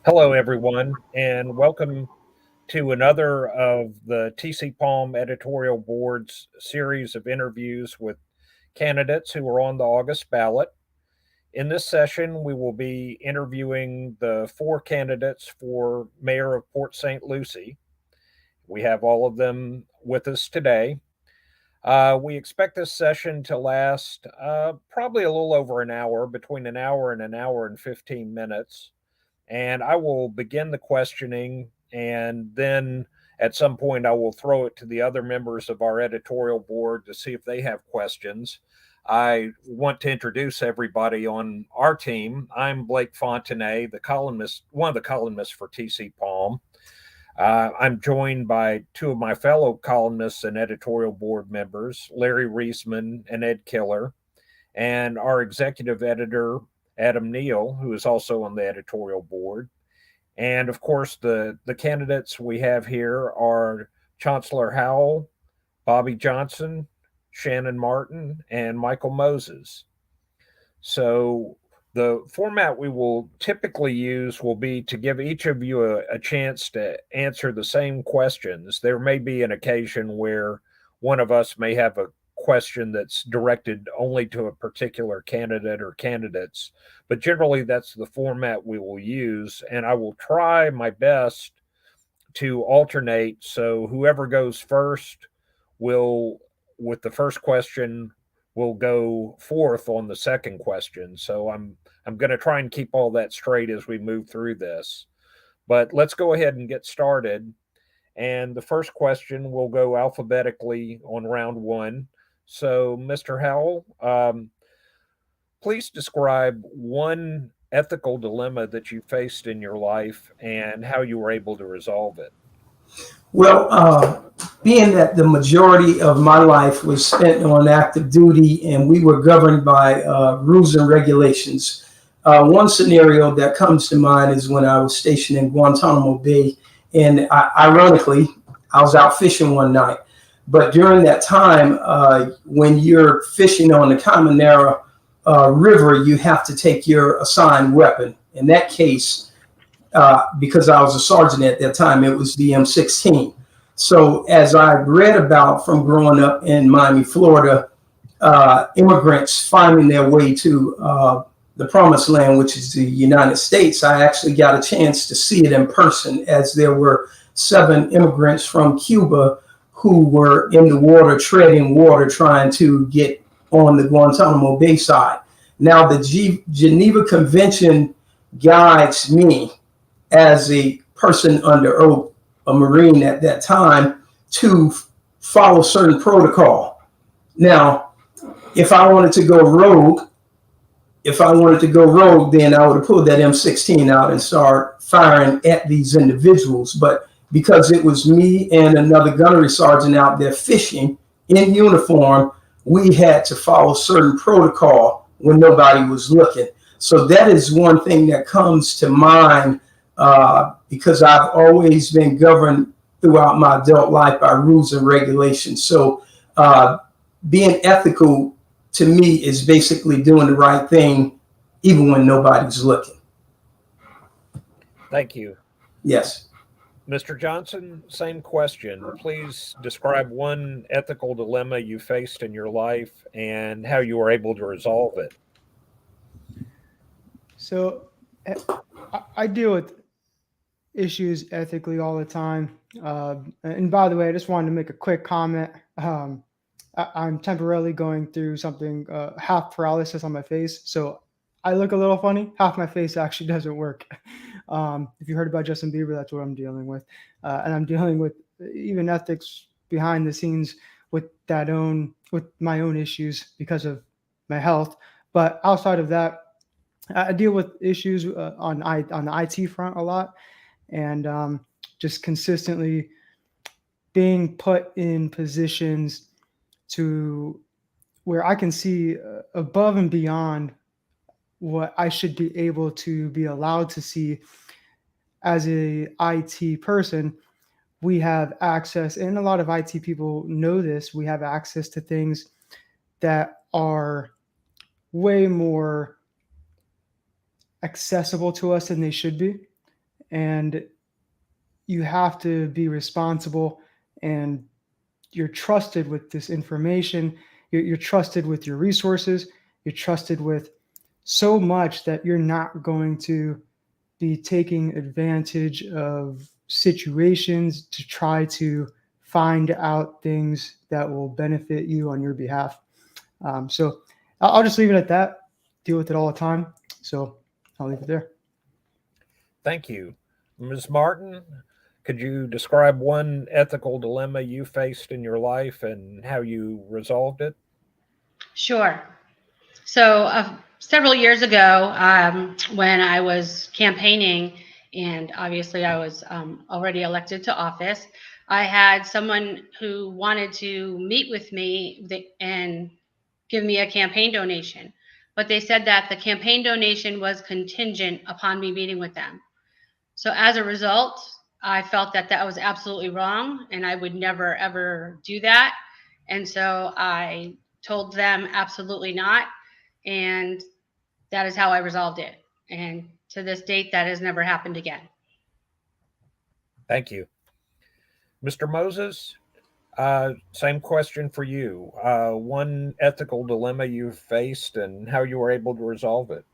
Hello, everyone, and welcome to another of the TCPalm Editorial Board's series of interviews with candidates who are on the August ballot. In this session, we will be interviewing the four candidates for Mayor of Port St. Lucie. We have all of them with us today. We expect this session to last probably a little over an hour, between an hour and 15 minutes. And I will begin the questioning, and then at some point I will throw it to the other members of our editorial board to see if they have questions. I want to introduce everybody on our team. I'm Blake Fontenay, the columnist, one of the columnists for TC Palm. I'm joined by two of my fellow columnists and editorial board members, Larry Reisman and Ed Killer, and our executive editor, Adam Neal, who is also on the editorial board. And of course, the candidates we have here are Chancellor Howell, Bobby Johnson, Shannon Martin, and Michael Moses. So the format we will typically use will be to give each of you a chance to answer the same questions. There may be an occasion where one of us may have a question that's directed only to a particular candidate or candidates, but generally that's the format we will use. And I will try my best to alternate. So whoever goes first will, with the first question, will go forth on the second question. So I'm going to try and keep all that straight as we move through this. But let's go ahead and get started. And the first question will go alphabetically on round one. So, Mr. Howell, please describe one ethical dilemma that you faced in your life and how you were able to resolve it. Well, being that the majority of my life was spent on active duty and we were governed by rules and regulations, one scenario that comes to mind is when I was stationed in Guantanamo Bay. And ironically, I was out fishing one night. But during that time, when you're fishing on the Caminera River, you have to take your assigned weapon. In that case, because I was a sergeant at that time, it was the M16. So as I read about from growing up in Miami, Florida, immigrants finding their way to the promised land, which is the United States, I actually got a chance to see it in person, as there were 7 immigrants from Cuba who were in the water, treading water, trying to get on the Guantanamo Bay side. Now, the Geneva Convention guides me as a person under oath, a Marine at that time, to follow certain protocol. Now, if I wanted to go rogue, then I would have pulled that M16 out and start firing at these individuals. But because it was me and another gunnery sergeant out there fishing in uniform, we had to follow certain protocol when nobody was looking. So that is one thing that comes to mind, because I've always been governed throughout my adult life by rules and regulations. So being ethical to me is basically doing the right thing even when nobody's looking. Thank you. Yes. Mr. Johnson, same question. Please describe one ethical dilemma you faced in your life and how you were able to resolve it. So I deal with issues ethically all the time. And by the way, I just wanted to make a quick comment. I'm temporarily going through something, half paralysis on my face. So I look a little funny. Half my face actually doesn't work. If you heard about Justin Bieber, that's what I'm dealing with. And I'm dealing with even ethics behind the scenes with my own issues because of my health. But outside of that, I deal with issues on the IT front a lot, and just consistently being put in positions to where I can see above and beyond what I should be able to be allowed to see. As a IT person, we have access, and a lot of IT people know this, we have access to things that are way more accessible to us than they should be. and you have to be responsible, and you're trusted with this information. You're trusted with your resources. You're trusted with so much that you're not going to be taking advantage of situations to try to find out things that will benefit you on your behalf. So I'll just leave it at that. Deal with it all the time. So I'll leave it there. Thank you. Ms. Martin, could you describe one ethical dilemma you faced in your life and how you resolved it? Sure. So several years ago, when I was campaigning, and obviously I was already elected to office, I had someone who wanted to meet with me and give me a campaign donation. But they said that the campaign donation was contingent upon me meeting with them. So as a result, I felt that that was absolutely wrong, and I would never, ever do that. And so I told them absolutely not. And that is how I resolved it. And to this date, that has never happened again. Thank you. Mr. Moses, same question for you. One ethical dilemma you've faced and how you were able to resolve it.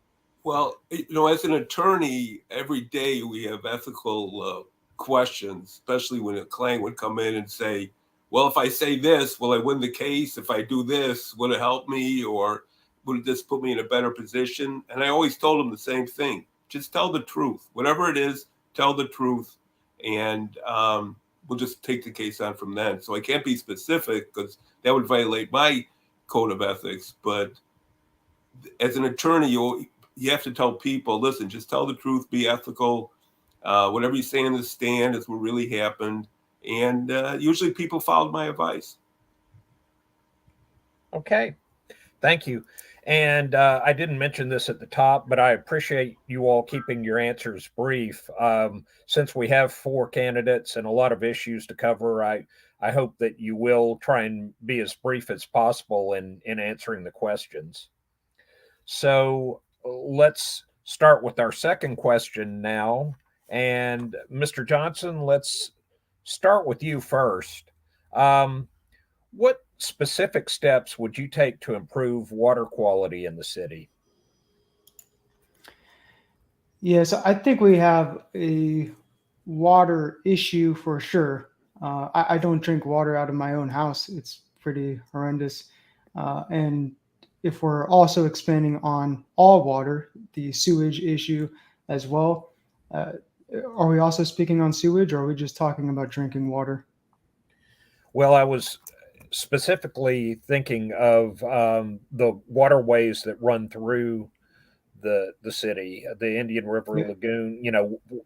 Well, as an attorney, every day we have ethical questions, especially when a client would come in and say, well, if I say this, will I win the case? If I do this, will it help me? Or would this put me in a better position? And I always told them the same thing. Just tell the truth. Whatever it is, tell the truth. And we'll just take the case on from then. So I can't be specific because that would violate my code of ethics. But as an attorney, you have to tell people, listen, just tell the truth, be ethical. Whatever you say in the stand is what really happened. And usually people followed my advice. Okay. Thank you. And I didn't mention this at the top, but I appreciate you all keeping your answers brief. Since we have 4 candidates and a lot of issues to cover, I hope that you will try and be as brief as possible in answering the questions. So let's start with our second question now. And Mr. Johnson, let's start with you first. What specific steps would you take to improve water quality in the city? Yeah, so I think we have a water issue for sure. I don't drink water out of my own house. It's pretty horrendous. And if we're also expanding on all water, the sewage issue as well, are we also speaking on sewage, or are we just talking about drinking water? Well, I was specifically thinking of the waterways that run through the city, the Indian River Yeah. Lagoon,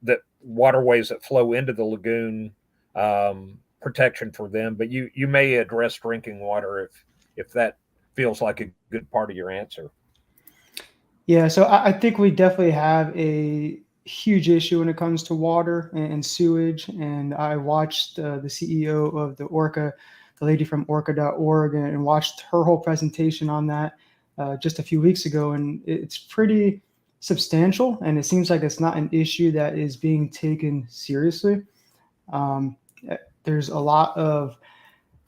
the waterways that flow into the lagoon, protection for them. But you may address drinking water if that feels like a good part of your answer. Yeah, so I think we definitely have a huge issue when it comes to water and sewage. And I watched the CEO of the Orca, the lady from orca.org, and watched her whole presentation on that just a few weeks ago. And it's pretty substantial, and it seems like it's not an issue that is being taken seriously. Um, there's a lot of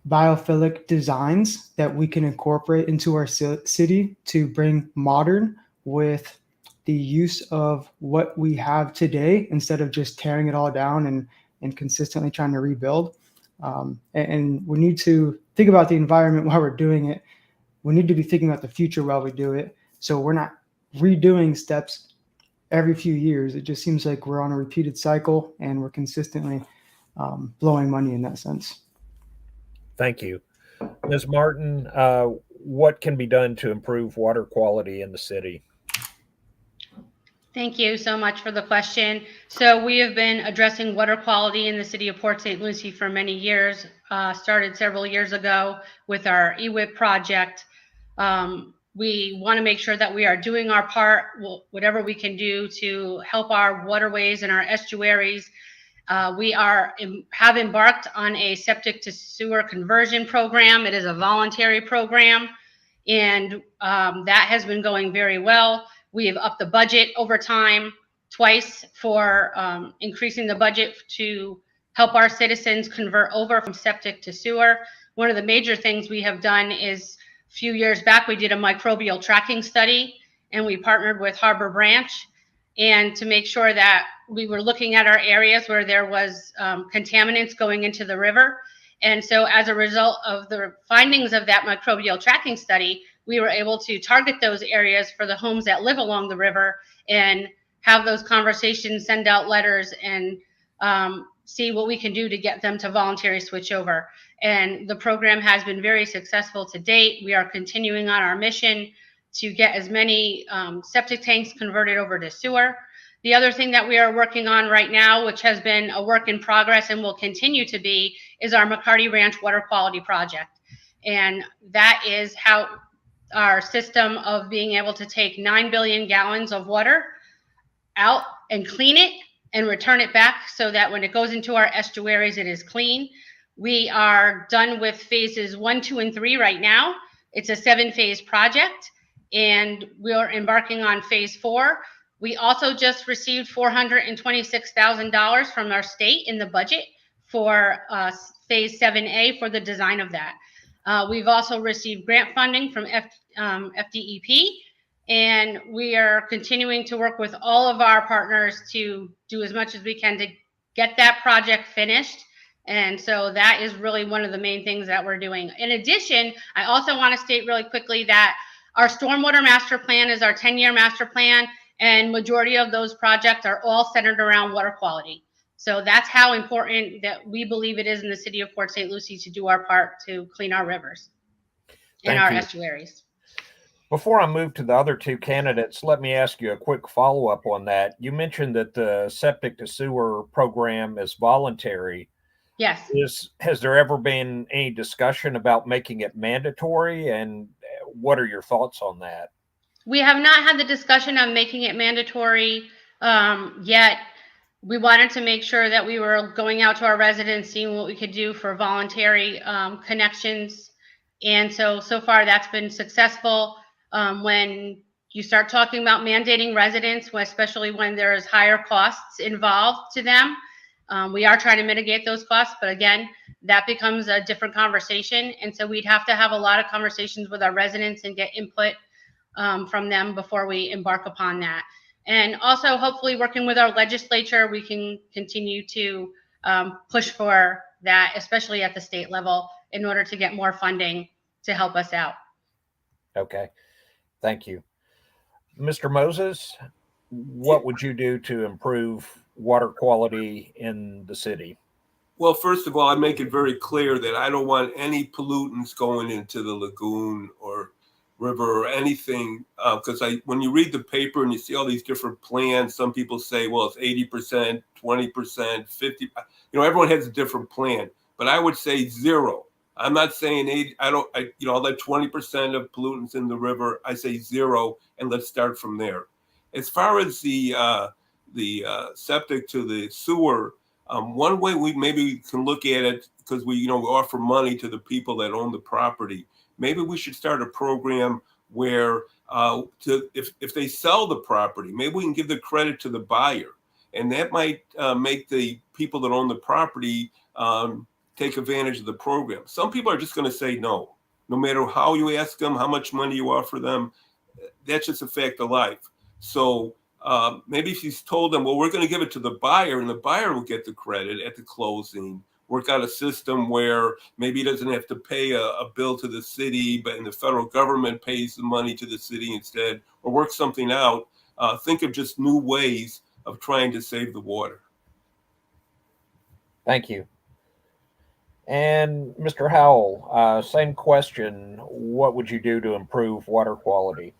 biophilic designs that we can incorporate into our city to bring modern with the use of what we have today, instead of just tearing it all down and consistently trying to rebuild. And we need to think about the environment while we're doing it. We need to be thinking about the future while we do it. So we're not redoing steps every few years. It just seems like we're on a repeated cycle, and we're consistently blowing money in that sense. Thank you. Ms. Martin, what can be done to improve water quality in the city? Thank you so much for the question. So we have been addressing water quality in the city of Port St. Lucie for many years, started several years ago with our EWIP project. We want to make sure that we are doing our part, whatever we can do to help our waterways and our estuaries. We have embarked on a septic to sewer conversion program. It is a voluntary program, and that has been going very well. We have upped the budget over time. twice for increasing the budget to help our citizens convert over from septic to sewer. One of the major things we have done is a few years back, we did a microbial tracking study, and we partnered with Harbor Branch, and to make sure that we were looking at our areas where there was contaminants going into the river. And so as a result of the findings of that microbial tracking study, we were able to target those areas for the homes that live along the river and have those conversations, send out letters, and see what we can do to get them to voluntarily switch over. And the program has been very successful to date. We are continuing on our mission to get as many septic tanks converted over to sewer. The other thing that we are working on right now, which has been a work in progress and will continue to be, is our McCarty Ranch water quality project. And that is how our system of being able to take 9 billion gallons of water out and clean it and return it back so that when it goes into our estuaries, it is clean. We are done with phases 1, 2, and 3 right now. It's a 7-phase project, and we're embarking on phase 4. We also just received $426,000 from our state in the budget for phase 7A for the design of that. We've also received grant funding from FDEP, and we are continuing to work with all of our partners to do as much as we can to get that project finished. And so that is really one of the main things that we're doing. In addition, I also want to state really quickly that our stormwater master plan is our 10-year master plan, and majority of those projects are all centered around water quality. So that's how important that we believe it is in the city of Port St. Lucie to do our part to clean our rivers and our estuaries. Before I move to the other two candidates, let me ask you a quick follow-up on that. You mentioned that the septic to sewer program is voluntary. Yes. Has there ever been any discussion about making it mandatory, and what are your thoughts on that? We have not had the discussion of making it mandatory yet. We wanted to make sure that we were going out to our residents, seeing what we could do for voluntary connections. And so far that's been successful. When you start talking about mandating residents, especially when there's higher costs involved to them, we are trying to mitigate those costs, but again, that becomes a different conversation. And so we'd have to have a lot of conversations with our residents and get input from them before we embark upon that. And also hopefully working with our legislature, we can continue to push for that, especially at the state level, in order to get more funding to help us out. Okay, thank you. Mr. Moses, what would you do to improve water quality in the city? Well, first of all, I make it very clear that I don't want any pollutants going into the lagoon or river or anything, because when you read the paper and you see all these different plans, some people say, well, it's 80%, 20%, 50. Everyone has a different plan, but I would say 0. I'm not saying 80. I'll let 20% of pollutants in the river. I say 0, and let's start from there. As far as the septic to the sewer, one way we maybe can look at it, because we offer money to the people that own the property. Maybe we should start a program where if they sell the property, maybe we can give the credit to the buyer, and that might make the people that own the property take advantage of the program. Some people are just going to say no matter how you ask them, how much money you offer them. That's just a fact of life. So maybe if you told them, well, we're going to give it to the buyer, and the buyer will get the credit at the closing. Work out a system where maybe he doesn't have to pay a bill to the city, and the federal government pays the money to the city instead, or work something out. Think of just new ways of trying to save the water. Thank you. And Mr. Howell, same question. What would you do to improve water quality?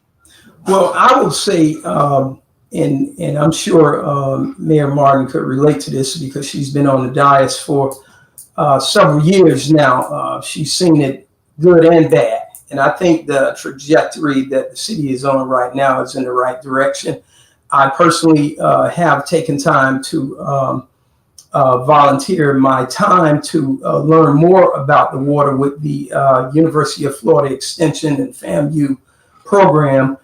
Well, I would say, and I'm sure Mayor Martin could relate to this because she's been on the dais for several years now. She's seen it good and bad. And I think the trajectory that the city is on right now is in the right direction. I personally have taken time to volunteer my time to learn more about the water with the University of Florida Extension and FAMU program.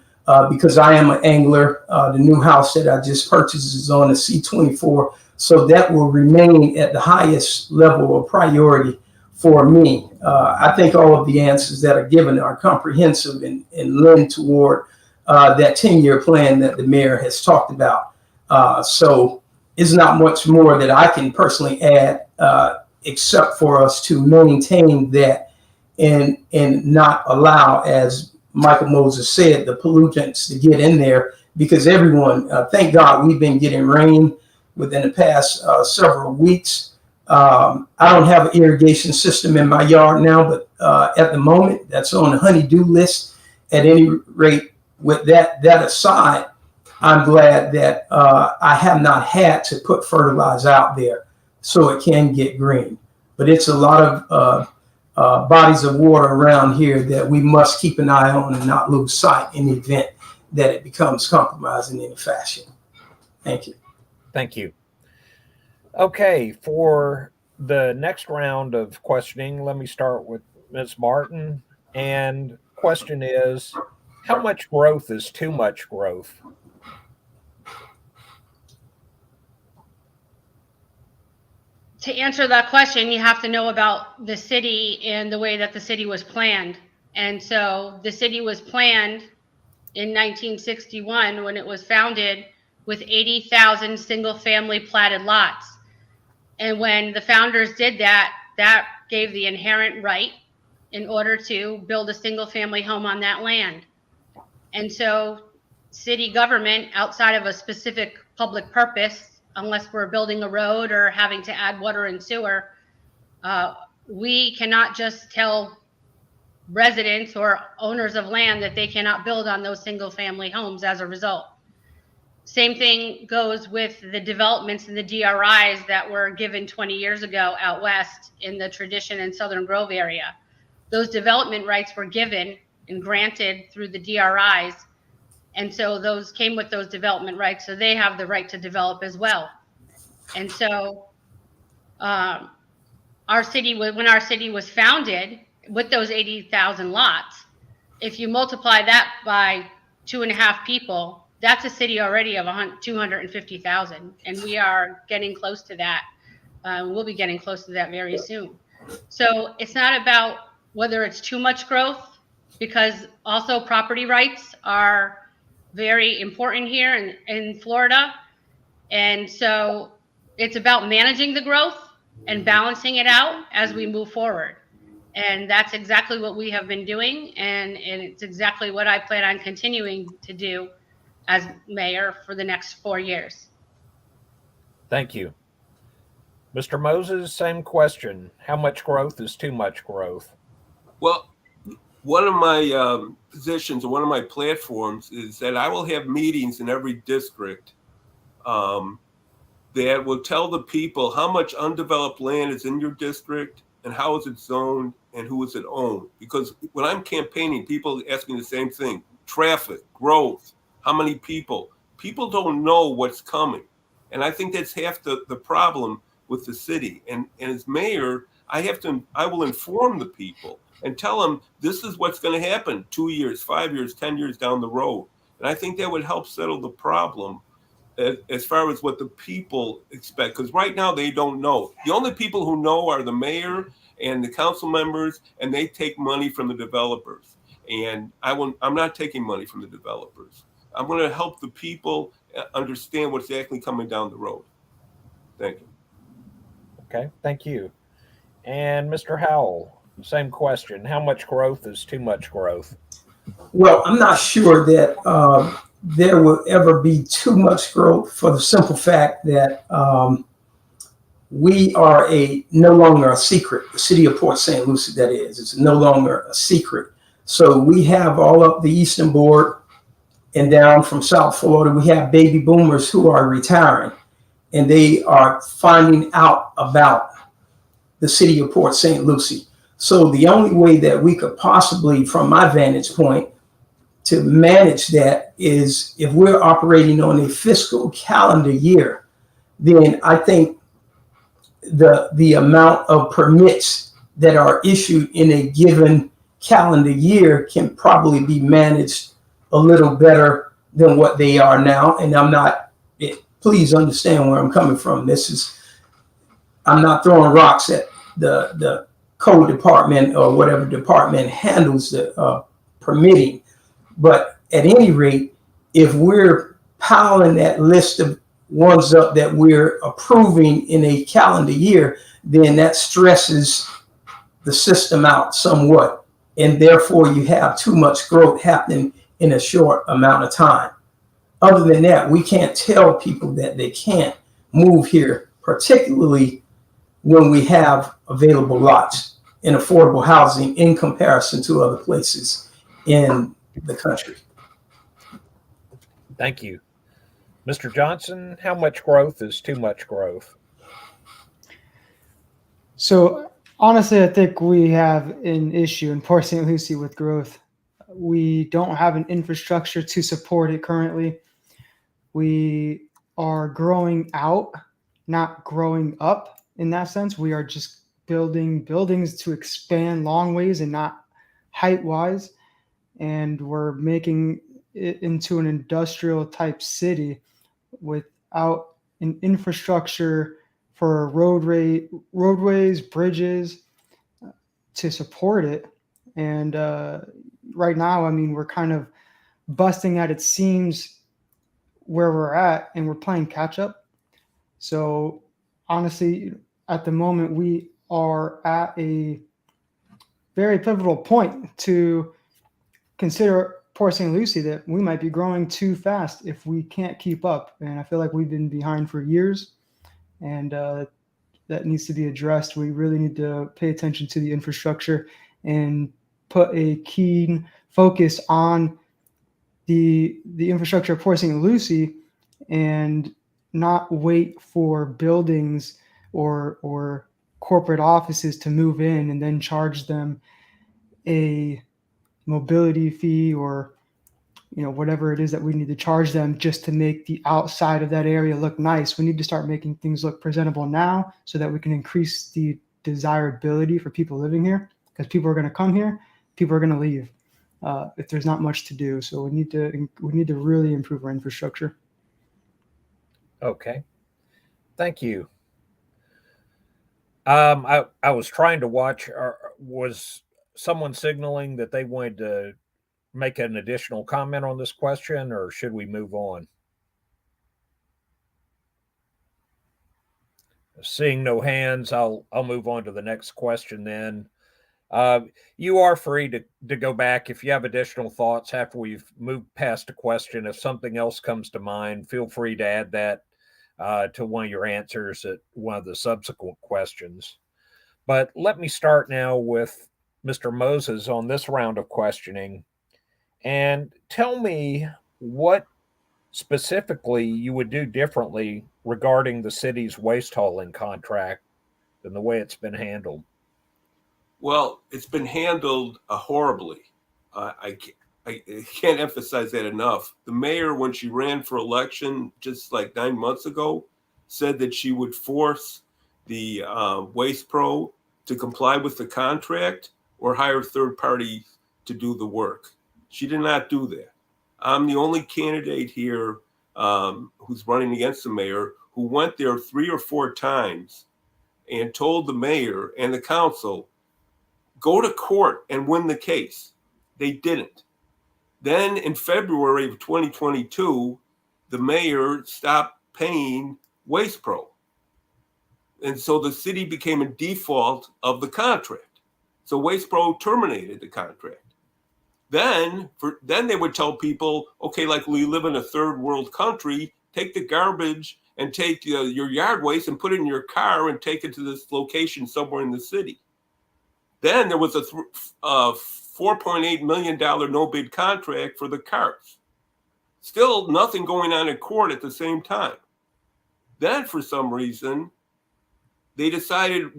because I am an angler. The new house that I just purchased is on a C-24, so that will remain at the highest level of priority for me. I think all of the answers that are given are comprehensive and lend toward that 10-year plan that the mayor has talked about. So it's not much more that I can personally add, except for us to maintain that and not allow, as Michael Moses said, the pollutants to get in there, because everyone, thank God, we've been getting rain within the past several weeks. I don't have an irrigation system in my yard now, but at the moment, that's on the honey-do list. At any rate, with that aside, I'm glad that I have not had to put fertilizer out there so it can get green. But it's a lot of bodies of water around here that we must keep an eye on and not lose sight in the event that it becomes compromised in any fashion. Thank you. Thank you. Okay, for the next round of questioning, let me start with Ms. Martin. And question is, how much growth is too much growth? To answer that question, you have to know about the city and the way that the city was planned. And so the city was planned in 1961 when it was founded with 80,000 single-family platted lots. And when the founders did that, that gave the inherent right in order to build a single-family home on that land. And so city government, outside of a specific public purpose, unless we're building a road or having to add water and sewer, we cannot just tell residents or owners of land that they cannot build on those single family homes as a result. Same thing goes with the developments and the DRIs that were given 20 years ago out west in the Tradition and Southern Grove area. Those development rights were given and granted through the DRIs. And so those came with those development rights. So they have the right to develop as well. And so when our city was founded with those 80,000 lots, if you multiply that by 2.5 people, that's a city already of 250,000. And we are getting close to that. We'll be getting close to that very soon. So it's not about whether it's too much growth, because also property rights are very important here in Florida. And so it's about managing the growth and balancing it out as we move forward. And that's exactly what we have been doing. And it's exactly what I plan on continuing to do as mayor for the next 4 years. Thank you. Mr. Moses, same question. How much growth is too much growth? Well, one of my positions or one of my platforms is that I will have meetings in every district that will tell the people how much undeveloped land is in your district and how is it zoned and who is it owned. Because when I'm campaigning, people ask me the same thing: traffic, growth, how many people. People don't know what's coming. And I think that's half the problem with the city. And as mayor, I will inform the people and tell them this is what's going to happen 2 years, 5 years, 10 years down the road. And I think that would help settle the problem as far as what the people expect. Because right now they don't know. The only people who know are the mayor and the council members, and they take money from the developers. And I'm not taking money from the developers. I'm going to help the people understand what's actually coming down the road. Thank you. Okay, thank you. And Mr. Howell, same question. How much growth is too much growth? Well, I'm not sure that there will ever be too much growth, for the simple fact that we are no longer a secret. The city of Port St. Lucie, that is, it's no longer a secret. So we have all up the Eastern Board and down from South Florida, we have baby boomers who are retiring, and they are finding out about the city of Port St. Lucie. So the only way that we could possibly, from my vantage point, to manage that is if we're operating on a fiscal calendar year, then I think the amount of permits that are issued in a given calendar year can probably be managed a little better than what they are now. And I'm not, please understand where I'm coming from. I'm not throwing rocks at the code department or whatever department handles the permitting. But at any rate, if we're piling that list of ones up that we're approving in a calendar year, then that stresses the system out somewhat. And therefore, you have too much growth happening in a short amount of time. Other than that, we can't tell people that they can't move here, particularly when we have available lots in affordable housing in comparison to other places in the country. Thank you. Mr. Johnson, how much growth is too much growth? So honestly, I think we have an issue in Port St. Lucie with growth. We don't have an infrastructure to support it currently. We are growing out, not growing up in that sense. We are just building buildings to expand long ways and not height wise. And we're making it into an industrial type city without an infrastructure for roadways, bridges to support it. And right now, I mean, we're kind of busting at its seams where we're at, and we're playing catch up. So honestly, at the moment, we are at a very pivotal point to consider Port St. Lucie that we might be growing too fast if we can't keep up. And I feel like we've been behind for years, and that needs to be addressed. We really need to pay attention to the infrastructure and put a keen focus on the infrastructure of Port St. Lucie and not wait for buildings or corporate offices to move in and then charge them a mobility fee or whatever it is that we need to charge them just to make the outside of that area look nice. We need to start making things look presentable now so that we can increase the desirability for people living here, because people are going to come here, people are going to leave if there's not much to do. So we need to really improve our infrastructure. Okay, thank you. I was trying to watch. Was someone signaling that they wanted to make an additional comment on this question, or should we move on? Seeing no hands, I'll move on to the next question then. You are free to go back if you have additional thoughts after we've moved past a question. If something else comes to mind, feel free to add that to one of your answers at one of the subsequent questions. But let me start now with Mr. Moses on this round of questioning. And tell me what specifically you would do differently regarding the city's waste hauling contract than the way it's been handled. Well, it's been handled horribly. I can't emphasize that enough. The mayor, when she ran for election just like 9 months ago, said that she would force the Waste Pro to comply with the contract or hire third parties to do the work. She did not do that. I'm the only candidate here who's running against the mayor who went there 3 or 4 times and told the mayor and the council, go to court and win the case. They didn't. Then in February of 2022, the mayor stopped paying Waste Pro. And so the city became a default of the contract. So Waste Pro terminated the contract. Then they would tell people, okay, like we live in a third world country, take the garbage and take your yard waste and put it in your car and take it to this location somewhere in the city. Then there was a $4.8 million no bid contract for the carts. Still nothing going on in court at the same time. Then for some reason, they decided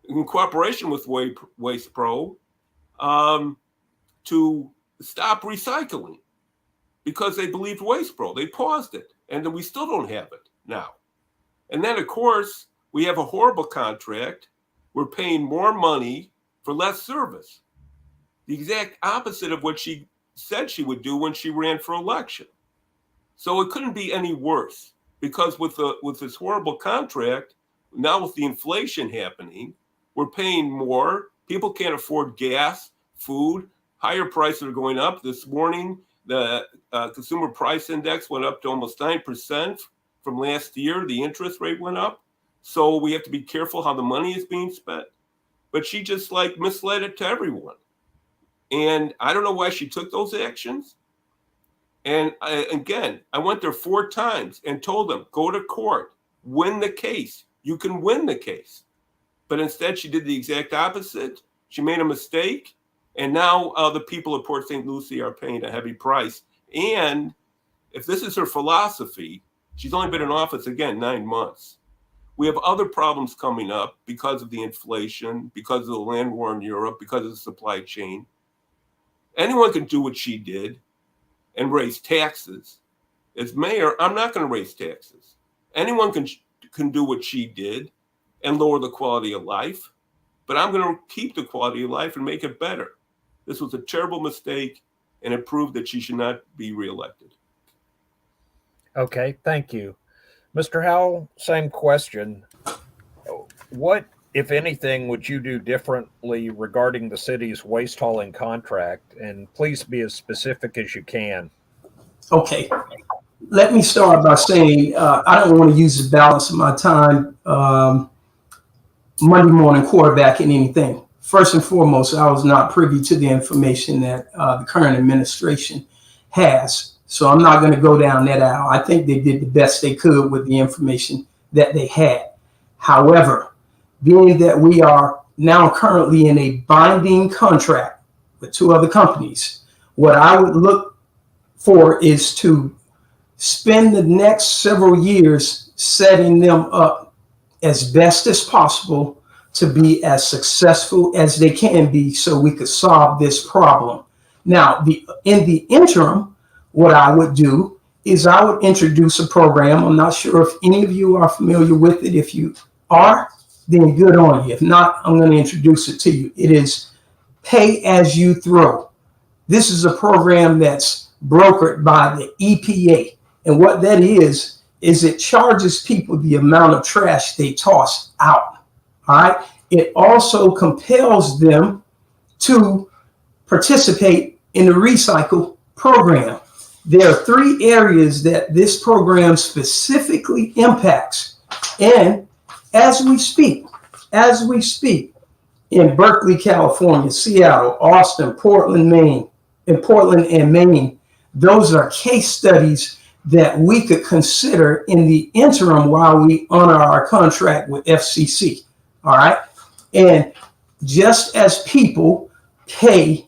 in cooperation with Waste Pro to stop recycling because they believed Waste Pro. They paused it, and then we still don't have it now. And then, of course, we have a horrible contract. We're paying more money for less service. The exact opposite of what she said she would do when she ran for election. So it couldn't be any worse, because with this horrible contract, now with the inflation happening, we're paying more. People can't afford gas, food, higher prices are going up. This morning, the consumer price index went up to almost 9% from last year. The interest rate went up. So we have to be careful how the money is being spent. But she just like misled it to everyone. And I don't know why she took those actions. And again, I went there 4 times and told them, go to court, win the case. You can win the case. But instead, she did the exact opposite. She made a mistake. And now the people of Port St. Lucie are paying a heavy price. And if this is her philosophy, she's only been in office, again, 9 months. We have other problems coming up because of the inflation, because of the land war in Europe, because of the supply chain. Anyone can do what she did and raise taxes. As mayor, I'm not going to raise taxes. Anyone can do what she did and lower the quality of life, but I'm going to keep the quality of life and make it better. This was a terrible mistake, and it proved that she should not be reelected. Okay, thank you. Mr. Howell, same question. What, if anything, would you do differently regarding the city's waste hauling contract? And please be as specific as you can. Okay. Let me start by saying I don't want to use the balance of my time Monday morning quarterbacking anything. First and foremost, I was not privy to the information that the current administration has. So I'm not going to go down that aisle. I think they did the best they could with the information that they had. However, being that we are now currently in a binding contract with 2 other companies, what I would look for is to spend the next several years setting them up as best as possible to be as successful as they can be so we could solve this problem. Now, in the interim, what I would do is I would introduce a program. I'm not sure if any of you are familiar with it. If you are, then good on you. If not, I'm going to introduce it to you. It is Pay As You Throw. This is a program that's brokered by the EPA. And what that is it charges people the amount of trash they toss out. All right. It also compels them to participate in the recycle program. There are 3 areas that this program specifically impacts. And as we speak, in Berkeley, California, Seattle, Austin, Portland, Maine, those are case studies that we could consider in the interim while we honor our contract with FCC. All right. And just as people pay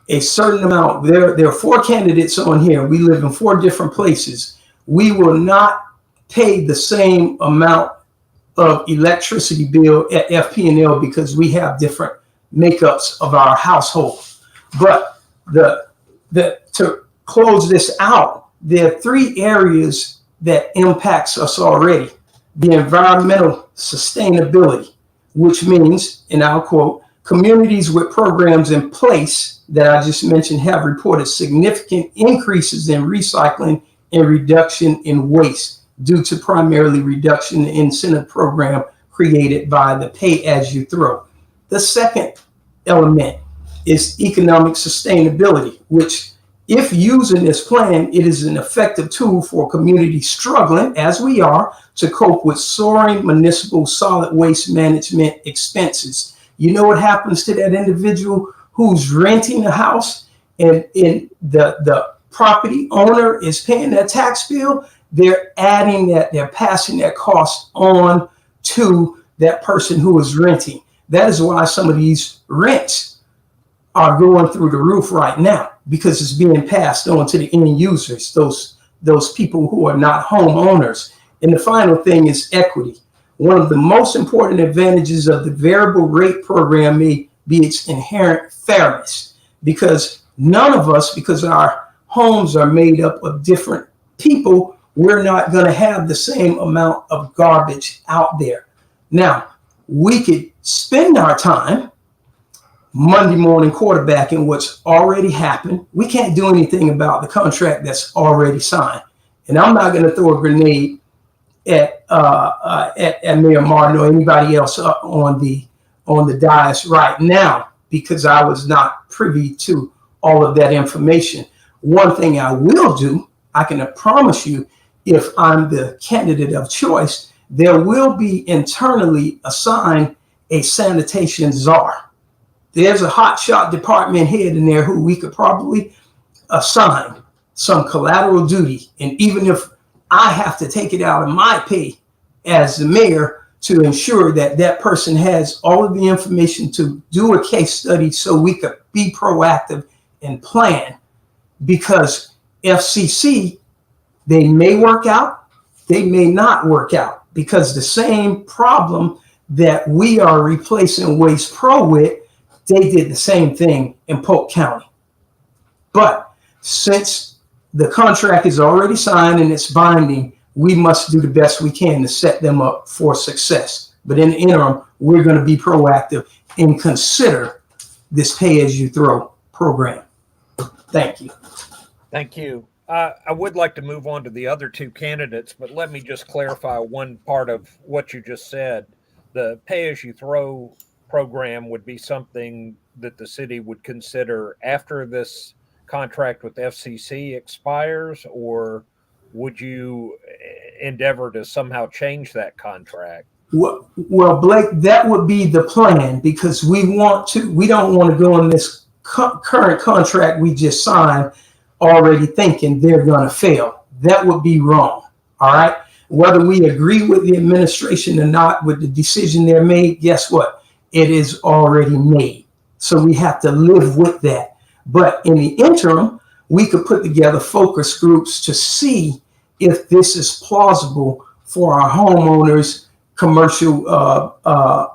a certain amount, there are 4 candidates on here. We live in 4 different places. We will not pay the same amount of electricity bill at FP&L because we have different makeups of our household. But to close this out, there are 3 areas that impacts us already. The environmental sustainability, which means, and I'll quote, communities with programs in place that I just mentioned have reported significant increases in recycling and reduction in waste due to primarily reduction in incentive program created by the Pay As You Throw. The second element is economic sustainability, which if using this plan, it is an effective tool for communities struggling, as we are, to cope with soaring municipal solid waste management expenses. You know what happens to that individual who's renting a house and the property owner is paying that tax bill? They're adding that, they're passing that cost on to that person who is renting. That is why some of these rents are going through the roof right now, because it's being passed on to the end users, those people who are not homeowners. And the final thing is equity. One of the most important advantages of the variable rate program may be its inherent fairness, because none of us, because our homes are made up of different people, we're not going to have the same amount of garbage out there. Now, we could spend our time Monday morning quarterbacking what's already happened. We can't do anything about the contract that's already signed. And I'm not going to throw a grenade at Mayor Martin or anybody else on the dais right now, because I was not privy to all of that information. One thing I will do, I can promise you, if I'm the candidate of choice, there will be internally assigned a sanitation czar. There's a hotshot department head in there who we could probably assign some collateral duty. And even if I have to take it out of my pay as the mayor to ensure that that person has all of the information to do a case study so we could be proactive and plan, because FCC, they may work out, they may not work out, because the same problem that we are replacing Waste Pro with, they did the same thing in Polk County. But since the contract is already signed and it's binding, we must do the best we can to set them up for success. But in the interim, we're going to be proactive and consider this pay-as-you-throw program. Thank you. Thank you. I would like to move on to the other two candidates, but let me just clarify one part of what you just said. The pay-as-you-throw program would be something that the city would consider after this contract with FCC expires, or would you endeavor to somehow change that contract? Well, Blake, that would be the plan, because we don't want to go in this current contract we just signed already thinking they're going to fail. That would be wrong. All right. Whether we agree with the administration or not with the decision they're made, guess what? It is already made. So we have to live with that. But in the interim, we could put together focus groups to see if this is plausible for our homeowners, commercial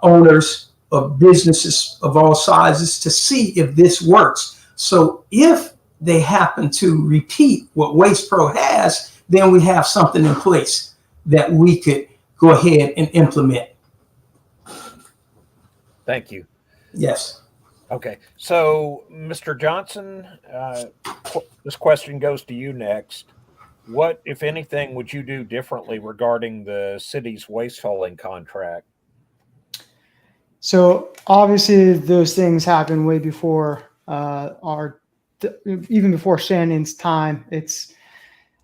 owners of businesses of all sizes, to see if this works. So if they happen to repeat what Waste Pro has, then we have something in place that we could go ahead and implement. Thank you. Yes. Okay. So, Mr. Johnson, this question goes to you next. What, if anything, would you do differently regarding the city's waste hauling contract? So obviously those things happen way before even before Shannon's time. It's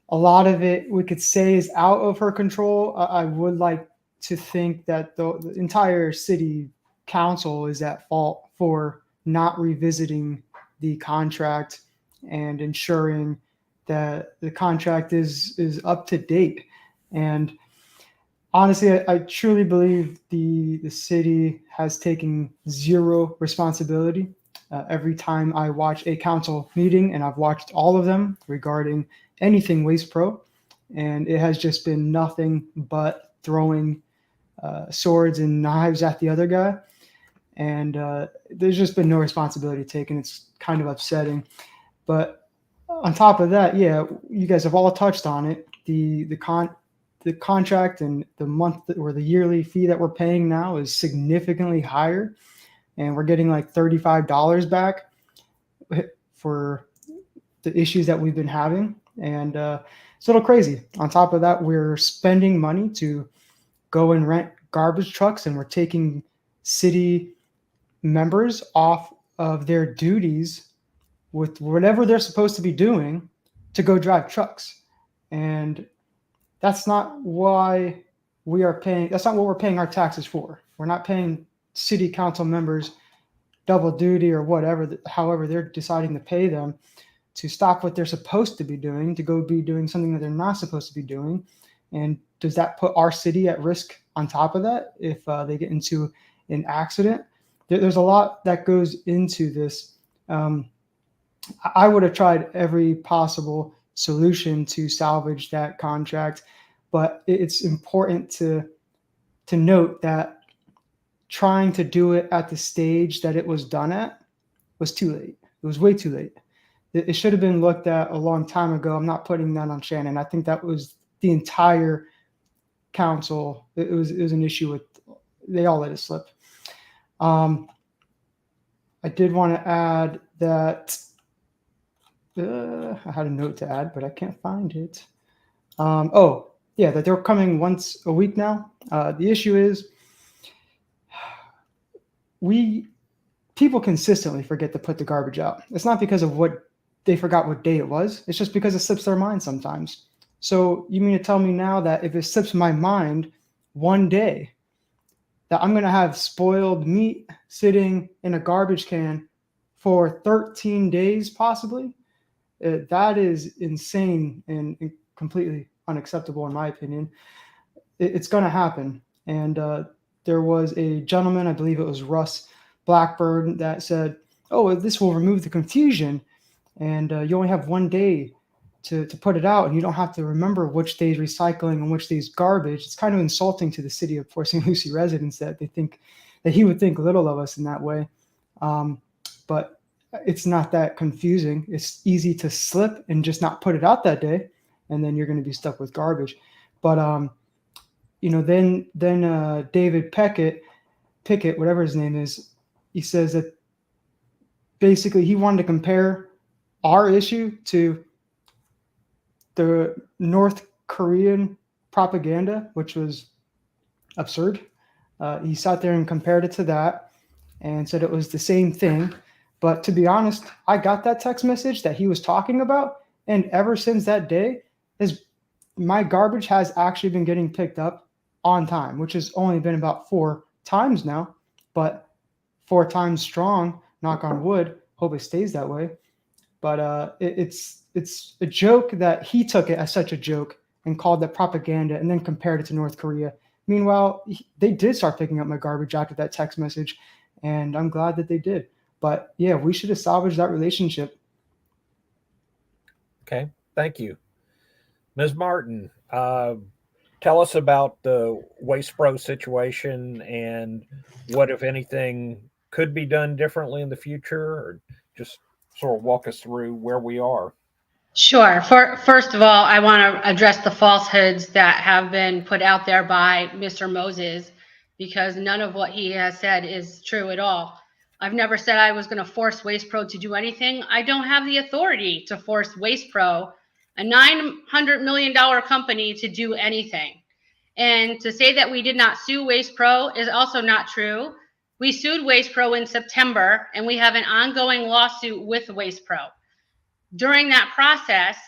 a lot of it we could say is out of her control. I would like to think that the entire city council is at fault for not revisiting the contract and ensuring that the contract is up to date. And honestly, I truly believe the city has taken zero responsibility. Every time I watch a council meeting, and I've watched all of them regarding anything Waste Pro, and it has just been nothing but throwing swords and knives at the other guy. And there's just been no responsibility taken. It's kind of upsetting. But on top of that, yeah, you guys have all touched on it. The contract and the month or the yearly fee that we're paying now is significantly higher, and we're getting like $35 back for the issues that we've been having. And it's a little crazy. On top of that, we're spending money to go and rent garbage trucks, and we're taking city members off of their duties with whatever they're supposed to be doing to go drive trucks. And that's not why we are paying. That's not what we're paying our taxes for. We're not paying city council members double duty or whatever, however they're deciding to pay them, to stop what they're supposed to be doing, to go be doing something that they're not supposed to be doing. And does that put our city at risk on top of that if they get into an accident? There's a lot that goes into this. I would have tried every possible solution to salvage that contract, but it's important to note that trying to do it at the stage that it was done at was too late. It was way too late. It should have been looked at a long time ago. I'm not putting that on Shannon. I think that was the entire council. It was an issue with, they all let it slip. I did want to add that I had a note to add, but I can't find it. Oh, yeah, that they're coming once a week now. The issue is people consistently forget to put the garbage out. It's not because of what they forgot what day it was. It's just because it slips their mind sometimes. So you mean to tell me now that if it slips my mind one day, that I'm going to have spoiled meat sitting in a garbage can for 13 days, possibly? That is insane and completely unacceptable, in my opinion. It's going to happen. And there was a gentleman, I believe it was Russ Blackburn, that said, oh, this will remove the confusion. And you only have one day to put it out, and you don't have to remember which day is recycling and which day is garbage. It's kind of insulting to the city of Port St. Lucie residents that they think that he would think little of us in that way. But it's not that confusing. It's easy to slip and just not put it out that day, and then you're going to be stuck with garbage. But then David Pickett, whatever his name is, he says that basically he wanted to compare our issue to the North Korean propaganda, which was absurd. He sat there and compared it to that and said it was the same thing. But to be honest, I got that text message that he was talking about, and ever since that day, my garbage has actually been getting picked up on time, which has only been about 4 times now, but 4 times strong, knock on wood, hope it stays that way. But it's a joke that he took it as such a joke and called that propaganda and then compared it to North Korea. Meanwhile, they did start picking up my garbage after that text message, and I'm glad that they did. But yeah, we should have salvaged that relationship. Okay, thank you. Ms. Martin, tell us about the Waste Pro situation and what, if anything, could be done differently in the future, or just sort of walk us through where we are. Sure. First of all, I want to address the falsehoods that have been put out there by Mr. Moses, because none of what he has said is true at all. I've never said I was going to force Waste Pro to do anything. I don't have the authority to force Waste Pro, a $900 million company, to do anything. And to say that we did not sue Waste Pro is also not true. We sued Waste Pro in September, and we have an ongoing lawsuit with Waste Pro. During that process,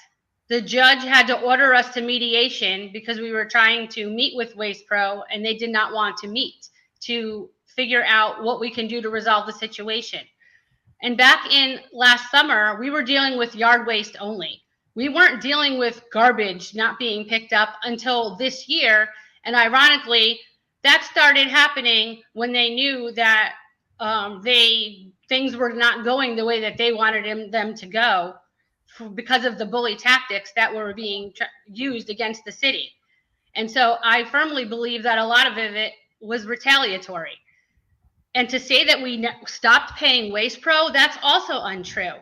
the judge had to order us to mediation because we were trying to meet with Waste Pro, and they did not want to meet to figure out what we can do to resolve the situation. And back in last summer, we were dealing with yard waste only. We weren't dealing with garbage not being picked up until this year. And ironically, that started happening when they knew that things were not going the way that they wanted them to go, because of the bully tactics that were being used against the city. And so I firmly believe that a lot of it was retaliatory. And to say that we stopped paying Waste Pro, that's also untrue.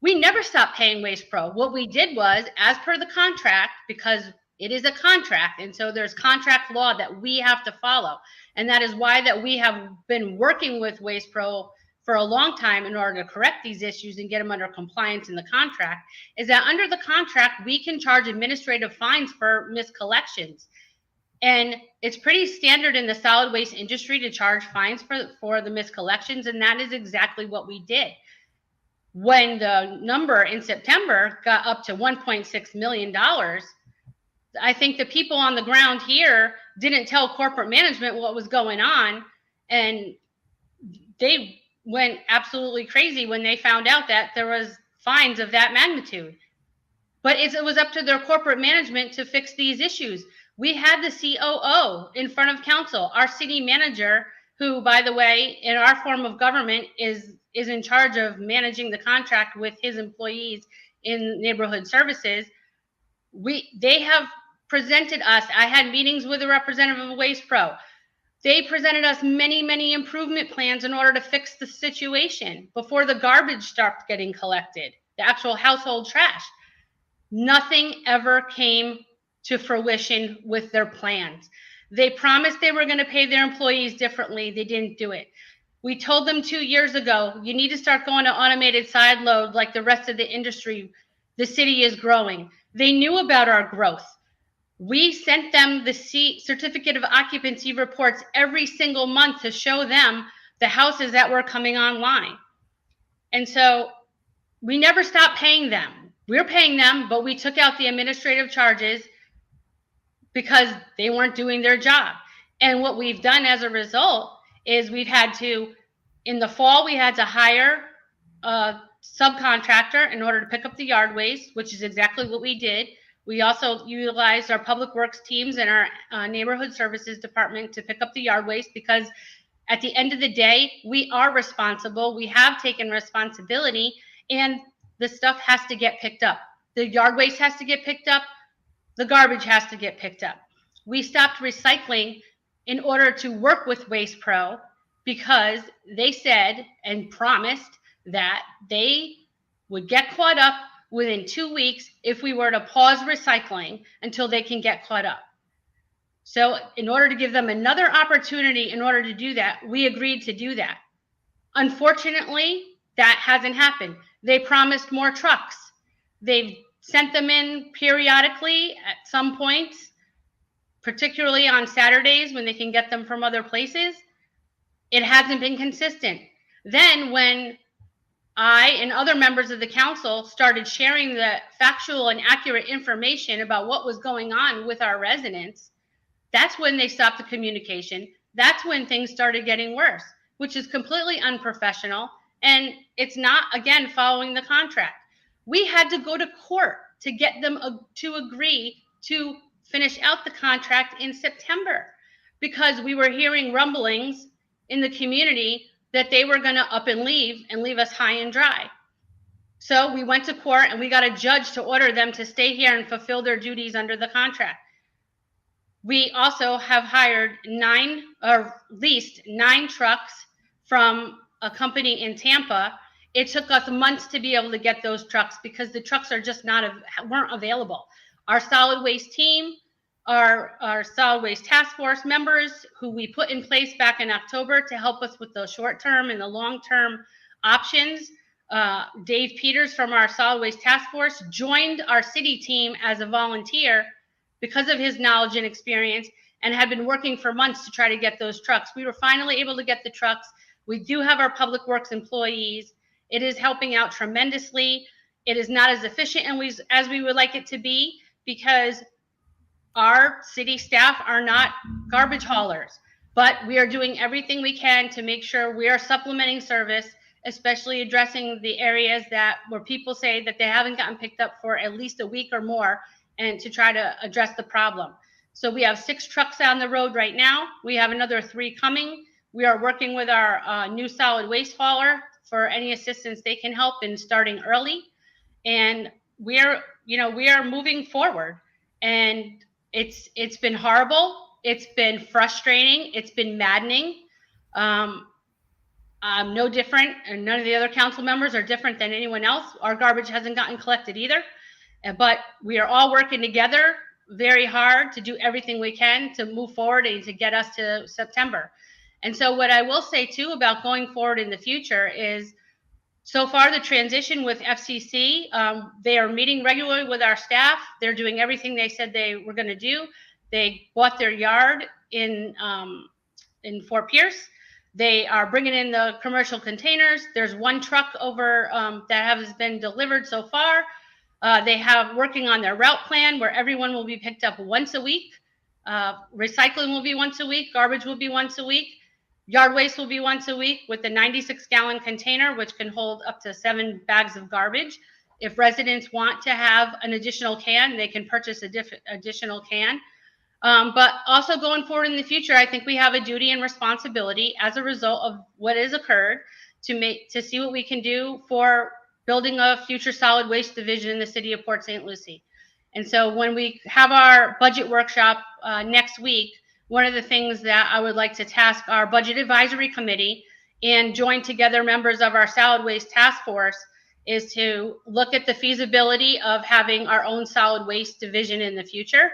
We never stopped paying Waste Pro. What we did was, as per the contract, because it is a contract, and so there's contract law that we have to follow. And that is why that we have been working with Waste Pro for a long time in order to correct these issues and get them under compliance in the contract, is that under the contract, we can charge administrative fines for miscollections. And it's pretty standard in the solid waste industry to charge fines for the miscollections, and that is exactly what we did. When the number in September got up to $1.6 million, I think the people on the ground here didn't tell corporate management what was going on, and they went absolutely crazy when they found out that there was fines of that magnitude. But it was up to their corporate management to fix these issues. We had the COO in front of council, our city manager, who, by the way, in our form of government is in charge of managing the contract with his employees in neighborhood services. They have presented us. I had meetings with a representative of Waste Pro. They presented us many, many improvement plans in order to fix the situation before the garbage started getting collected, the actual household trash. Nothing ever came to fruition with their plans. They promised they were going to pay their employees differently. They didn't do it. We told them 2 years ago, you need to start going to automated side load like the rest of the industry. The city is growing. They knew about our growth. We sent them the certificate of occupancy reports every single month to show them the houses that were coming online. And so we never stopped paying them. We're paying them, but we took out the administrative charges because they weren't doing their job. And what we've done as a result is we've had to, in the fall, we had to hire a subcontractor in order to pick up the yard waste, which is exactly what we did. We also utilized our public works teams and our neighborhood services department to pick up the yard waste, because at the end of the day, we are responsible. We have taken responsibility, and the stuff has to get picked up. The yard waste has to get picked up. The garbage has to get picked up. We stopped recycling in order to work with Waste Pro, because they said and promised that they would get caught up within 2 weeks if we were to pause recycling until they can get caught up. So in order to give them another opportunity in order to do that, we agreed to do that. Unfortunately, that hasn't happened. They promised more trucks. They've sent them in periodically at some points, particularly on Saturdays when they can get them from other places. It hasn't been consistent. Then when I and other members of the council started sharing the factual and accurate information about what was going on with our residents, that's when they stopped the communication. That's when things started getting worse, which is completely unprofessional. And it's not, again, following the contract. We had to go to court to get them to agree to finish out the contract in September, because we were hearing rumblings in the community that they were going to up and leave us high and dry. So we went to court and we got a judge to order them to stay here and fulfill their duties under the contract. We also have hired leased 9 trucks from a company in Tampa. It took us months to be able to get those trucks because the trucks are just weren't available. Our solid waste team, our solid waste task force members who we put in place back in October to help us with the short-term and the long-term options. Dave Peters from our solid waste task force joined our city team as a volunteer because of his knowledge and experience, and had been working for months to try to get those trucks. We were finally able to get the trucks. We do have our public works employees. It is helping out tremendously. It is not as efficient as we would like it to be, because our city staff are not garbage haulers, but we are doing everything we can to make sure we are supplementing service, especially addressing the areas where people say that they haven't gotten picked up for at least a week or more, and to try to address the problem. So we have 6 trucks on the road right now. We have another 3 coming. We are working with our new solid waste hauler for any assistance they can help in starting early. And we are moving forward. And it's been horrible. It's been frustrating. It's been maddening. I'm no different, and none of the other council members are different than anyone else. Our garbage hasn't gotten collected either. But we are all working together very hard to do everything we can to move forward and to get us to September. And so what I will say too about going forward in the future is, so far the transition with FCC, they are meeting regularly with our staff. They're doing everything they said they were going to do. They bought their yard in Fort Pierce. They are bringing in the commercial containers. There's 1 truck over that has been delivered so far. They have working on their route plan where everyone will be picked up once a week. Recycling will be once a week. Garbage will be once a week. Yard waste will be once a week with a 96-gallon container, which can hold up to 7 bags of garbage. If residents want to have an additional can, they can purchase an additional can. But also going forward in the future, I think we have a duty and responsibility as a result of what has occurred to see what we can do for building a future solid waste division in the city of Port St. Lucie. And so when we have our budget workshop next week, one of the things that I would like to task our budget advisory committee and join together members of our solid waste task force is to look at the feasibility of having our own solid waste division in the future,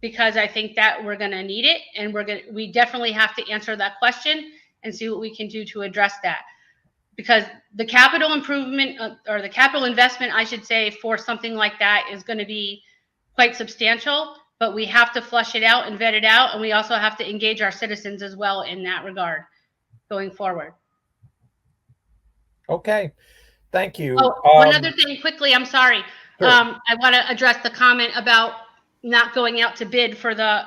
because I think that we're going to need it, and we definitely have to answer that question. and see what we can do to address that. Because the capital improvement or the capital investment, I should say, for something like that is going to be quite substantial, but we have to flush it out and vet it out. And we also have to engage our citizens as well in that regard going forward. Okay. Thank you. Oh, one other thing quickly, I'm sorry. Sure. I want to address the comment about not going out to bid for the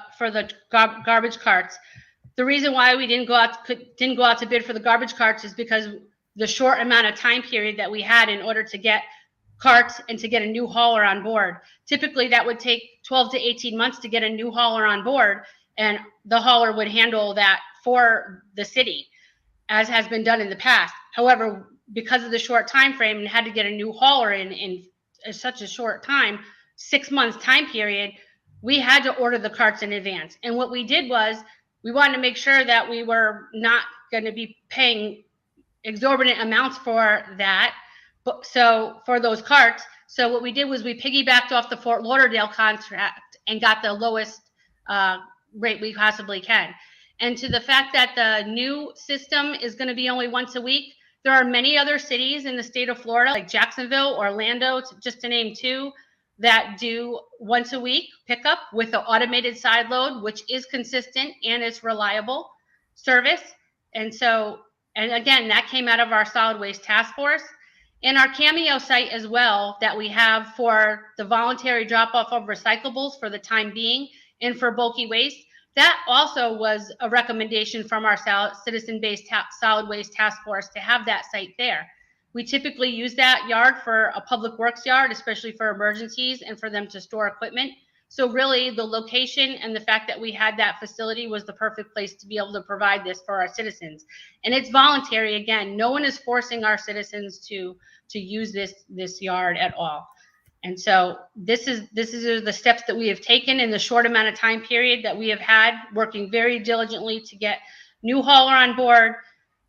garbage carts. The reason why we didn't go out to bid for the garbage carts is because the short amount of time period that we had in order to get carts and to get a new hauler on board. Typically, that would take 12 to 18 months to get a new hauler on board, and the hauler would handle that for the city, as has been done in the past. However, because of the short time frame and had to get a new hauler in such a short time, 6 months time period, we had to order the carts in advance. And what we did was we wanted to make sure that we were not going to be paying exorbitant amounts for that. But so for those carts, so what we did was we piggybacked off the Fort Lauderdale contract and got the lowest rate we possibly can. And to the fact that the new system is going to be only once a week, there are many other cities in the state of Florida, like Jacksonville, Orlando, just to name two, that do once a week pickup with the automated side load, which is consistent and is reliable service. And so, and again, that came out of our solid waste task force. And our Cameo site as well, that we have for the voluntary drop off of recyclables for the time being and for bulky waste. That also was a recommendation from our citizen-based solid waste task force to have that site there. We typically use that yard for a public works yard, especially for emergencies and for them to store equipment. So really the location and the fact that we had that facility was the perfect place to be able to provide this for our citizens. And it's voluntary. Again, no one is forcing our citizens to use this yard at all. And so this is the steps that we have taken in the short amount of time period that we have had, working very diligently to get new hauler on board,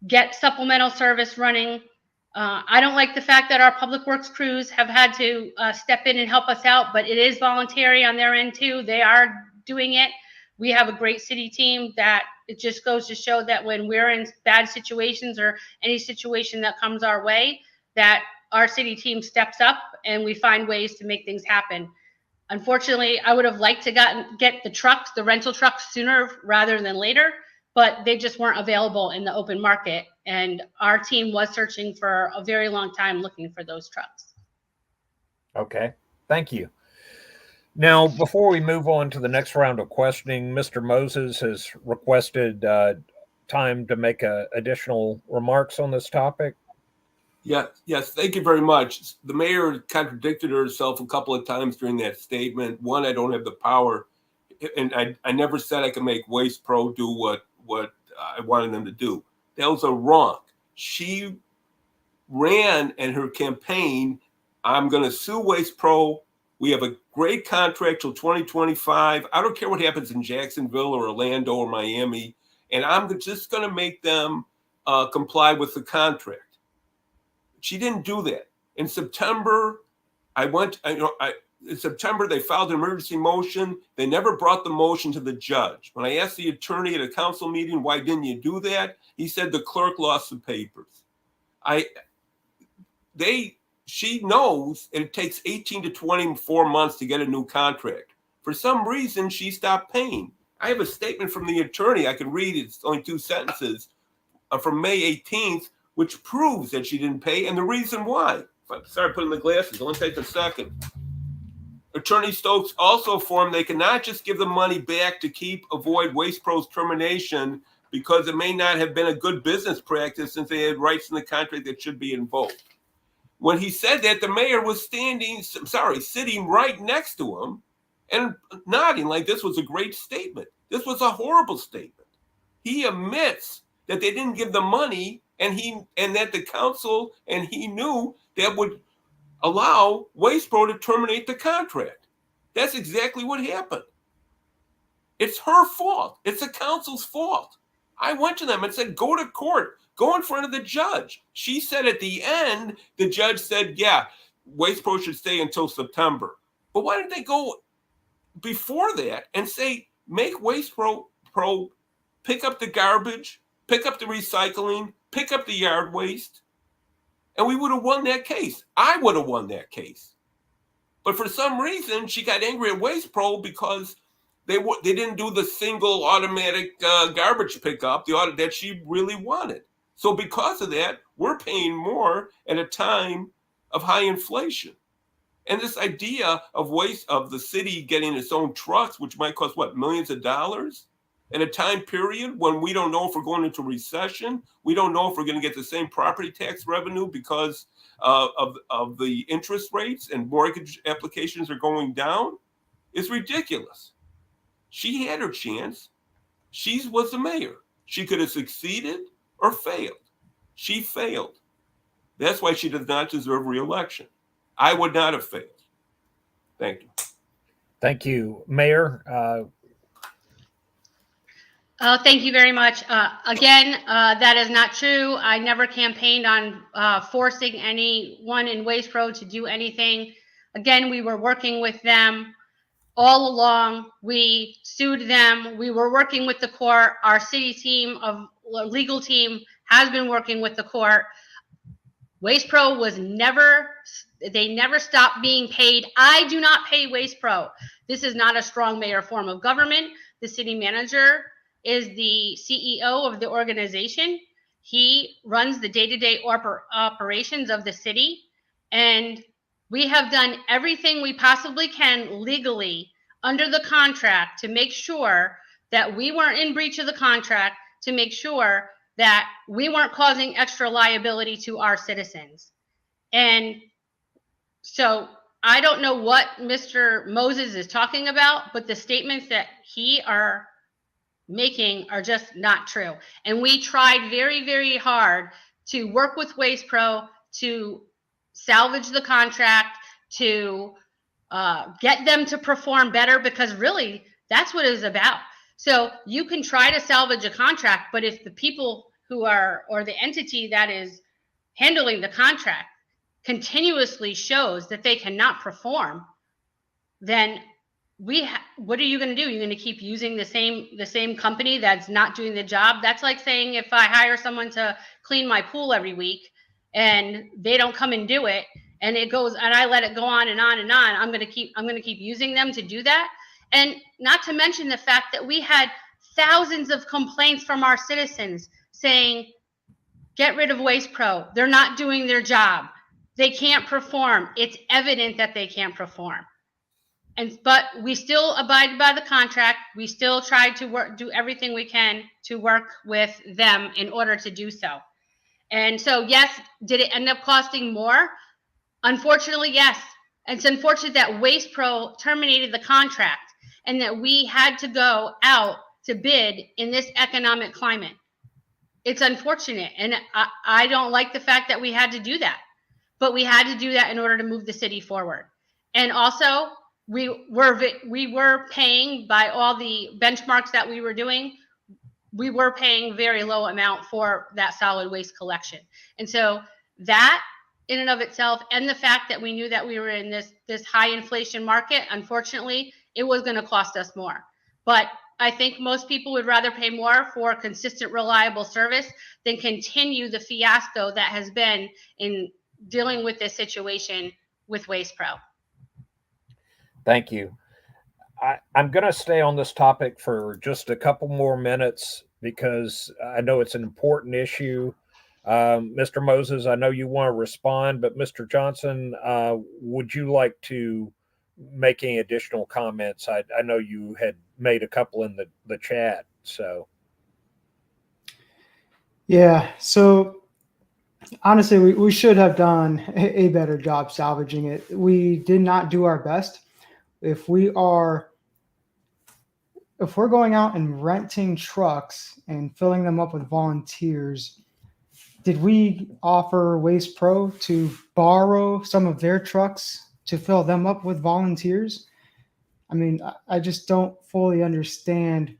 get supplemental service running. I don't like the fact that our public works crews have had to step in and help us out, but it is voluntary on their end too. They are doing it. We have a great city team that it just goes to show that when we're in bad situations or any situation that comes our way, that our city team steps up and we find ways to make things happen. Unfortunately, I would have liked to get the trucks, the rental trucks sooner rather than later, but they just weren't available in the open market. And our team was searching for a very long time looking for those trucks. Okay, thank you. Now, before we move on to the next round of questioning, Mr. Moses has requested time to make additional remarks on this topic. Yes, thank you very much. The mayor contradicted herself a couple of times during that statement. One, I don't have the power, and I never said I could make Waste Pro do what I wanted them to do. Those are wrong. She ran in her campaign, I'm going to sue Waste Pro. We have a great contract till 2025. I don't care what happens in Jacksonville or Orlando or Miami, and I'm just going to make them comply with the contract. She didn't do that. In September, in September, they filed an emergency motion. They never brought the motion to the judge. When I asked the attorney at a council meeting, why didn't you do that? He said the clerk lost the papers. She knows it takes 18 to 24 months to get a new contract. For some reason, she stopped paying. I have a statement from the attorney. I can read it. It's only 2 sentences from May 18th, which proves that she didn't pay and the reason why. Sorry, putting the glasses. Only take a second. Attorney Stokes also informed they cannot just give the money back to avoid Waste Pro's termination because it may not have been a good business practice since they had rights in the contract that should be invoked. When he said that, the mayor was sitting right next to him and nodding like this was a great statement. This was a horrible statement. He admits that they didn't give the money and that the council and he knew that would allow Waste Pro to terminate the contract. That's exactly what happened. It's her fault. It's the council's fault. I went to them and said, go to court, go in front of the judge. She said at the end, the judge said, yeah, Waste Pro should stay until September. But why didn't they go before that and say, make Waste Pro pick up the garbage pick up the recycling, pick up the yard waste, and we would have won that case. I would have won that case. But for some reason, she got angry at Waste Pro because they didn't do the single automatic garbage pickup, the audit that she really wanted. So because of that, we're paying more at a time of high inflation. And this idea of the city getting its own trucks, which might cost millions of dollars, at a time period when we don't know if we're going into recession, we don't know if we're going to get the same property tax revenue because of the interest rates and mortgage applications are going down, is ridiculous. She had her chance. She was the mayor. She could have succeeded or failed. She failed. That's why she does not deserve re-election. I would not have failed. Thank you. Thank you, Mayor. Thank you very much. Again, that is not true. I never campaigned on forcing anyone in Waste Pro to do anything. Again, we were working with them all along. We sued them. We were working with the court. Our city team of legal team has been working with the court. Waste Pro they never stopped being paid. I do not pay Waste Pro. This is not a strong mayor form of government. The city manager is the CEO of the organization. He runs the day-to-day operations of the city. And we have done everything we possibly can legally under the contract to make sure that we weren't in breach of the contract, to make sure that we weren't causing extra liability to our citizens. And so I don't know what Mr. Moses is talking about, but the statements that he are making are just not true. And we tried very, very hard to work with Waste Pro to salvage the contract, to get them to perform better, because really that's what it is about. So you can try to salvage a contract, but if the people who are, or the entity that is handling the contract continuously shows that they cannot perform, then what are you going to do? You're going to keep using the same company that's not doing the job? That's like saying if I hire someone to clean my pool every week and they don't come and do it, and it goes, and I let it go on and on and on, I'm going to keep using them to do that. And not to mention the fact that we had thousands of complaints from our citizens saying, get rid of Waste Pro. They're not doing their job. They can't perform. It's evident that they can't perform. But we still abide by the contract. We still try to do everything we can to work with them in order to do so. And so, yes, did it end up costing more? Unfortunately, yes. It's unfortunate that Waste Pro terminated the contract and that we had to go out to bid in this economic climate. It's unfortunate, and I don't like the fact that we had to do that, but we had to do that in order to move the city forward. And also, we were paying, by all the benchmarks that we were doing, we were paying very low amount for that solid waste collection. And so that in and of itself, and the fact that we knew that we were in this high inflation market, unfortunately, it was going to cost us more. But I think most people would rather pay more for consistent, reliable service than continue the fiasco that has been in dealing with this situation with Waste Pro. Thank you. I'm going to stay on this topic for just a couple more minutes because I know it's an important issue. Mr. Moses, I know you want to respond, but Mr. Johnson, would you like to make any additional comments? I know you had made a couple in the chat. So, yeah. So honestly, we should have done a better job salvaging it. We did not do our best. If we're going out and renting trucks and filling them up with volunteers, did we offer Waste Pro to borrow some of their trucks to fill them up with volunteers? I mean, I just don't fully understand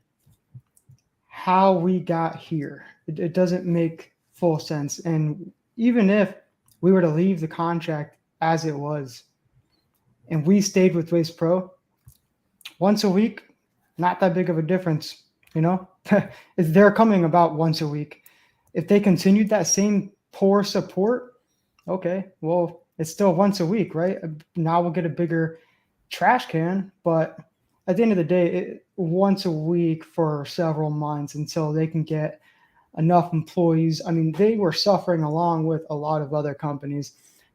how we got here. It doesn't make full sense. And even if we were to leave the contract as it was and we stayed with Waste Pro once a week, not that big of a difference, you know? they're coming about once a week. If they continued that same poor support, okay, well, it's still once a week, right? Now we'll get a bigger trash can, but at the end of the day, once a week for several months until they can get enough employees. I mean, they were suffering along with a lot of other companies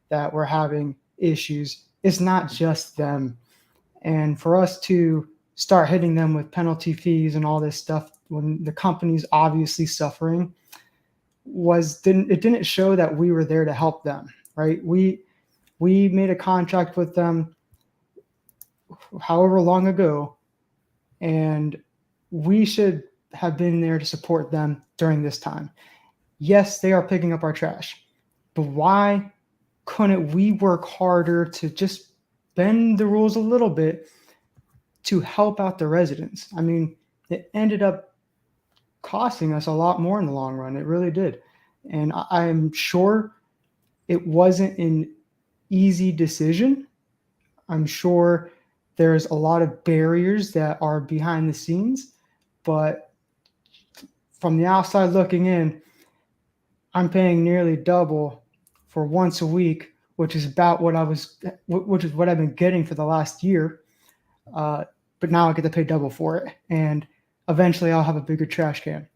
that were having issues. It's not just them. And for us to start hitting them with penalty fees and all this stuff when the company's obviously suffering didn't show that we were there to help them, right? We made a contract with them however long ago, and we should have been there to support them during this time. Yes, they are picking up our trash, but why couldn't we work harder to just bend the rules a little bit to help out the residents? I mean, it ended up costing us a lot more in the long run. It really did. And I'm sure it wasn't an easy decision. I'm sure there's a lot of barriers that are behind the scenes, but from the outside looking in, I'm paying nearly double for once a week, which is about what I've been getting for the last year. But now I get to pay double for it, and eventually I'll have a bigger trash can.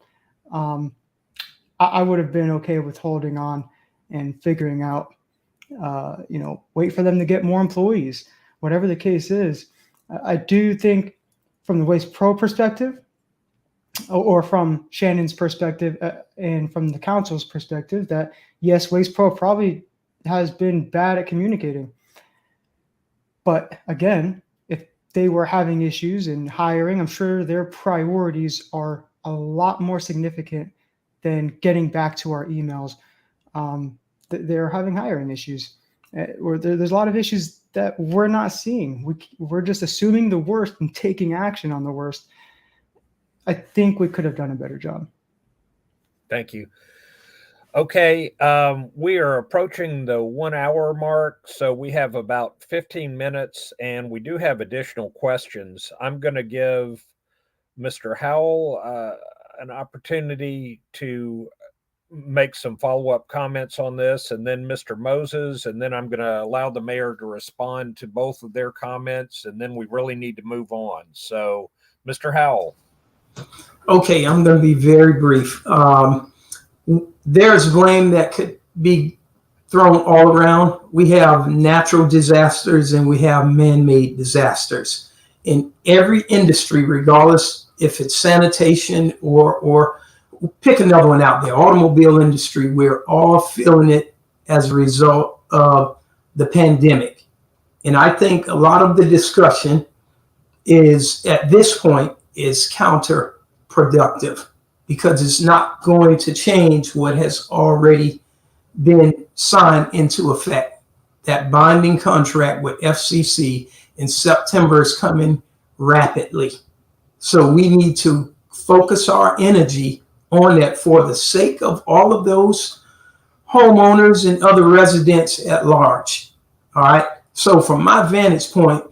I would have been okay with holding on and figuring out, wait for them to get more employees, whatever the case is. I do think from the Waste Pro perspective, or from Shannon's perspective, and from the council's perspective, that yes, Waste Pro probably has been bad at communicating. But again, if they were having issues in hiring, I'm sure their priorities are a lot more significant than getting back to our emails. They're having hiring issues, or there's a lot of issues that we're not seeing. We're just assuming the worst and taking action on the worst. I think we could have done a better job. Thank you. Okay, we are approaching the 1 hour mark, so we have about 15 minutes, and we do have additional questions. I'm going to give Mr. Howell an opportunity to make some follow-up comments on this, and then Mr. Moses, and then I'm going to allow the mayor to respond to both of their comments, and then we really need to move on. So, Mr. Howell. Okay, I'm going to be very brief. There's blame that could be thrown all around. We have natural disasters and we have man-made disasters. In every industry, regardless if it's sanitation or pick another one out there, automobile industry, we're all feeling it as a result of the pandemic. And I think a lot of the discussion is at this point is counterproductive, because it's not going to change what has already been signed into effect. That binding contract with FCC in September is coming rapidly. So we need to focus our energy on that for the sake of all of those homeowners and other residents at large. All right. So from my vantage point,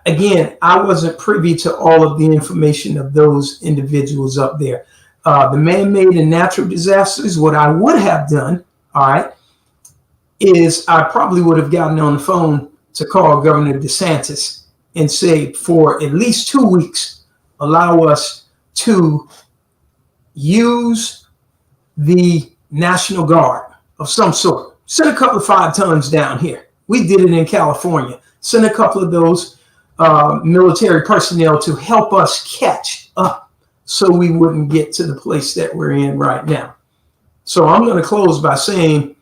again, I wasn't privy to all of the information of those individuals up there. The man-made and natural disasters, what I would have done, all right, is I probably would have gotten on the phone to call Governor DeSantis and say, for at least 2 weeks, allow us to use the National Guard of some sort. Send a couple of 5 tons down here. We did it in California. Send a couple of those military personnel to help us catch up so we wouldn't get to the place that we're in right now. So I'm going to close by saying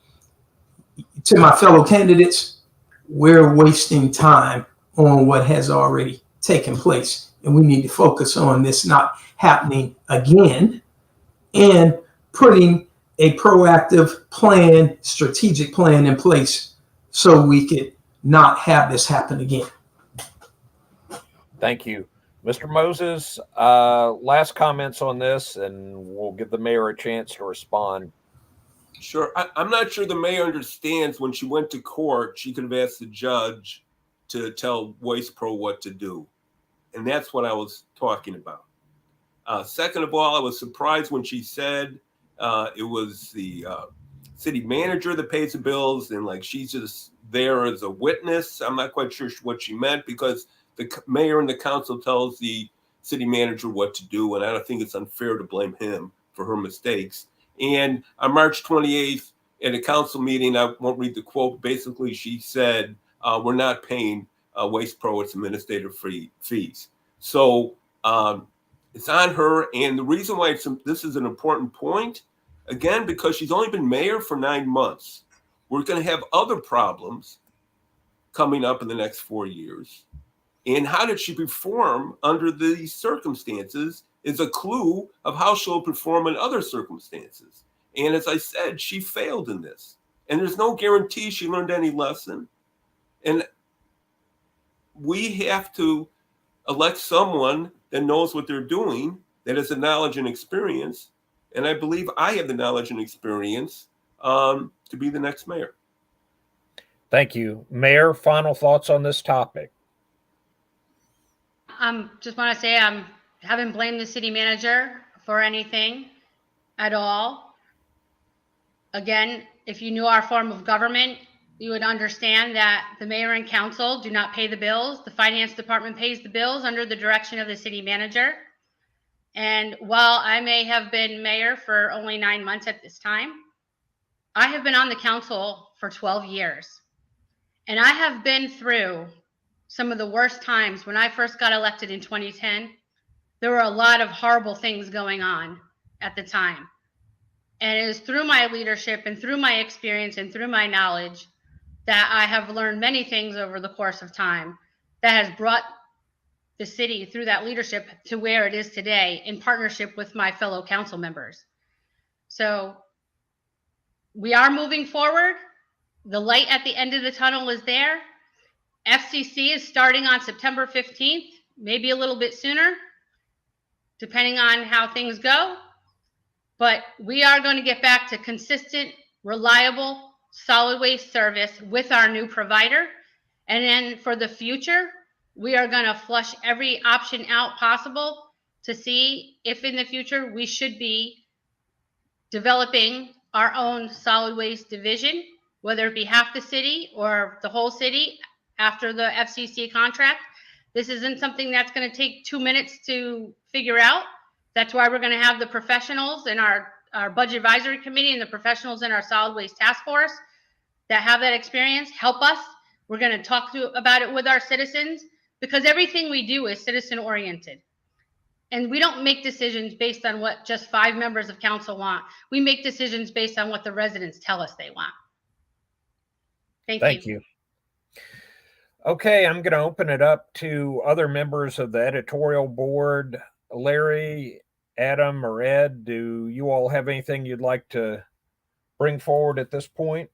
to my fellow candidates, we're wasting time on what has already taken place, and we need to focus on this not happening again and putting a proactive plan, strategic plan in place so we could not have this happen again. Thank you. Mr. Moses, last comments on this, and we'll give the mayor a chance to respond. Sure. I'm not sure the mayor understands when she went to court, she could have asked the judge to tell Waste Pro what to do. And that's what I was talking about. Second of all, I was surprised when she said it was the city manager that pays the bills, and like she's just there as a witness. I'm not quite sure what she meant, because the mayor and the council tells the city manager what to do, and I don't think it's unfair to blame him for her mistakes. And on March 28th, at a council meeting, I won't read the quote, basically she said, we're not paying Waste Pro its administrative fees. So it's on her. And the reason why this is an important point, again, because she's only been mayor for 9 months. We're going to have other problems coming up in the next 4 years. And how did she perform under these circumstances is a clue of how she'll perform in other circumstances. And as I said, she failed in this. And there's no guarantee she learned any lesson. And we have to elect someone that knows what they're doing, that has the knowledge and experience. And I believe I have the knowledge and experience to be the next mayor. Thank you. Mayor, final thoughts on this topic? Just want to say I haven't blamed the city manager for anything at all. Again, if you knew our form of government, you would understand that the mayor and council do not pay the bills. The finance department pays the bills under the direction of the city manager. And while I may have been mayor for only 9 months at this time, I have been on the council for 12 years. And I have been through some of the worst times. When I first got elected in 2010, there were a lot of horrible things going on at the time. And it is through my leadership and through my experience and through my knowledge that I have learned many things over the course of time that has brought the city through that leadership to where it is today, in partnership with my fellow council members. So we are moving forward. The light at the end of the tunnel is there. FCC is starting on September 15th, maybe a little bit sooner, depending on how things go. But we are going to get back to consistent, reliable, solid waste service with our new provider. And then for the future, we are going to flush every option out possible to see if in the future we should be developing our own solid waste division, whether it be half the city or the whole city after the FCC contract. This isn't something that's going to take 2 minutes to figure out. That's why we're going to have the professionals in our budget advisory committee and the professionals in our solid waste task force that have that experience help us. We're going to talk about it with our citizens, because everything we do is citizen oriented. And we don't make decisions based on what just 5 members of council want. We make decisions based on what the residents tell us they want. Thank you. Okay, I'm going to open it up to other members of the editorial board. Larry, Adam, or Ed, do you all have anything you'd like to bring forward at this point?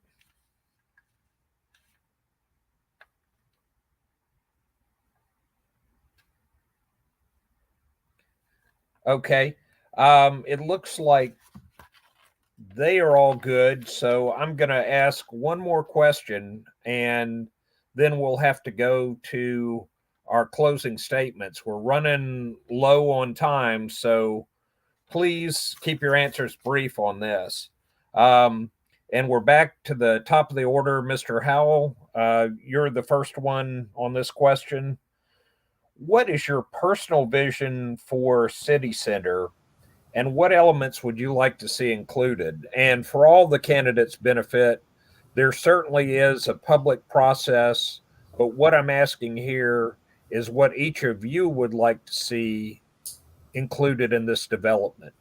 Okay, it looks like they are all good. So I'm going to ask one more question, and then we'll have to go to our closing statements. We're running low on time, so please keep your answers brief on this. And we're back to the top of the order. Mr. Howell, you're the first one on this question. What is your personal vision for City Center, and what elements would you like to see included? And for all the candidates' benefit, there certainly is a public process, but what I'm asking here is what each of you would like to see included in this development.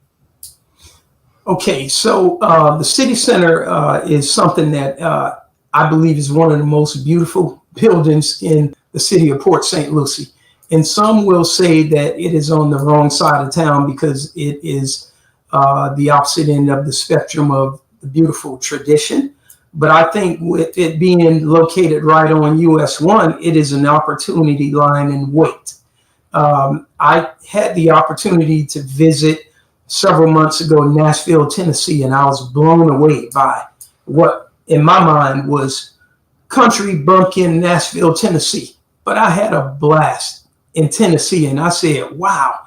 Okay, so the City Center is something that I believe is one of the most beautiful buildings in the city of Port St. Lucie. And some will say that it is on the wrong side of town because it is the opposite end of the spectrum of the beautiful tradition. But I think with it being located right on US 1, it is an opportunity lying in wait. I had the opportunity to visit several months ago in Nashville, Tennessee, and I was blown away by what in my mind was country bumpkin Nashville, Tennessee. But I had a blast in Tennessee, and I said, wow,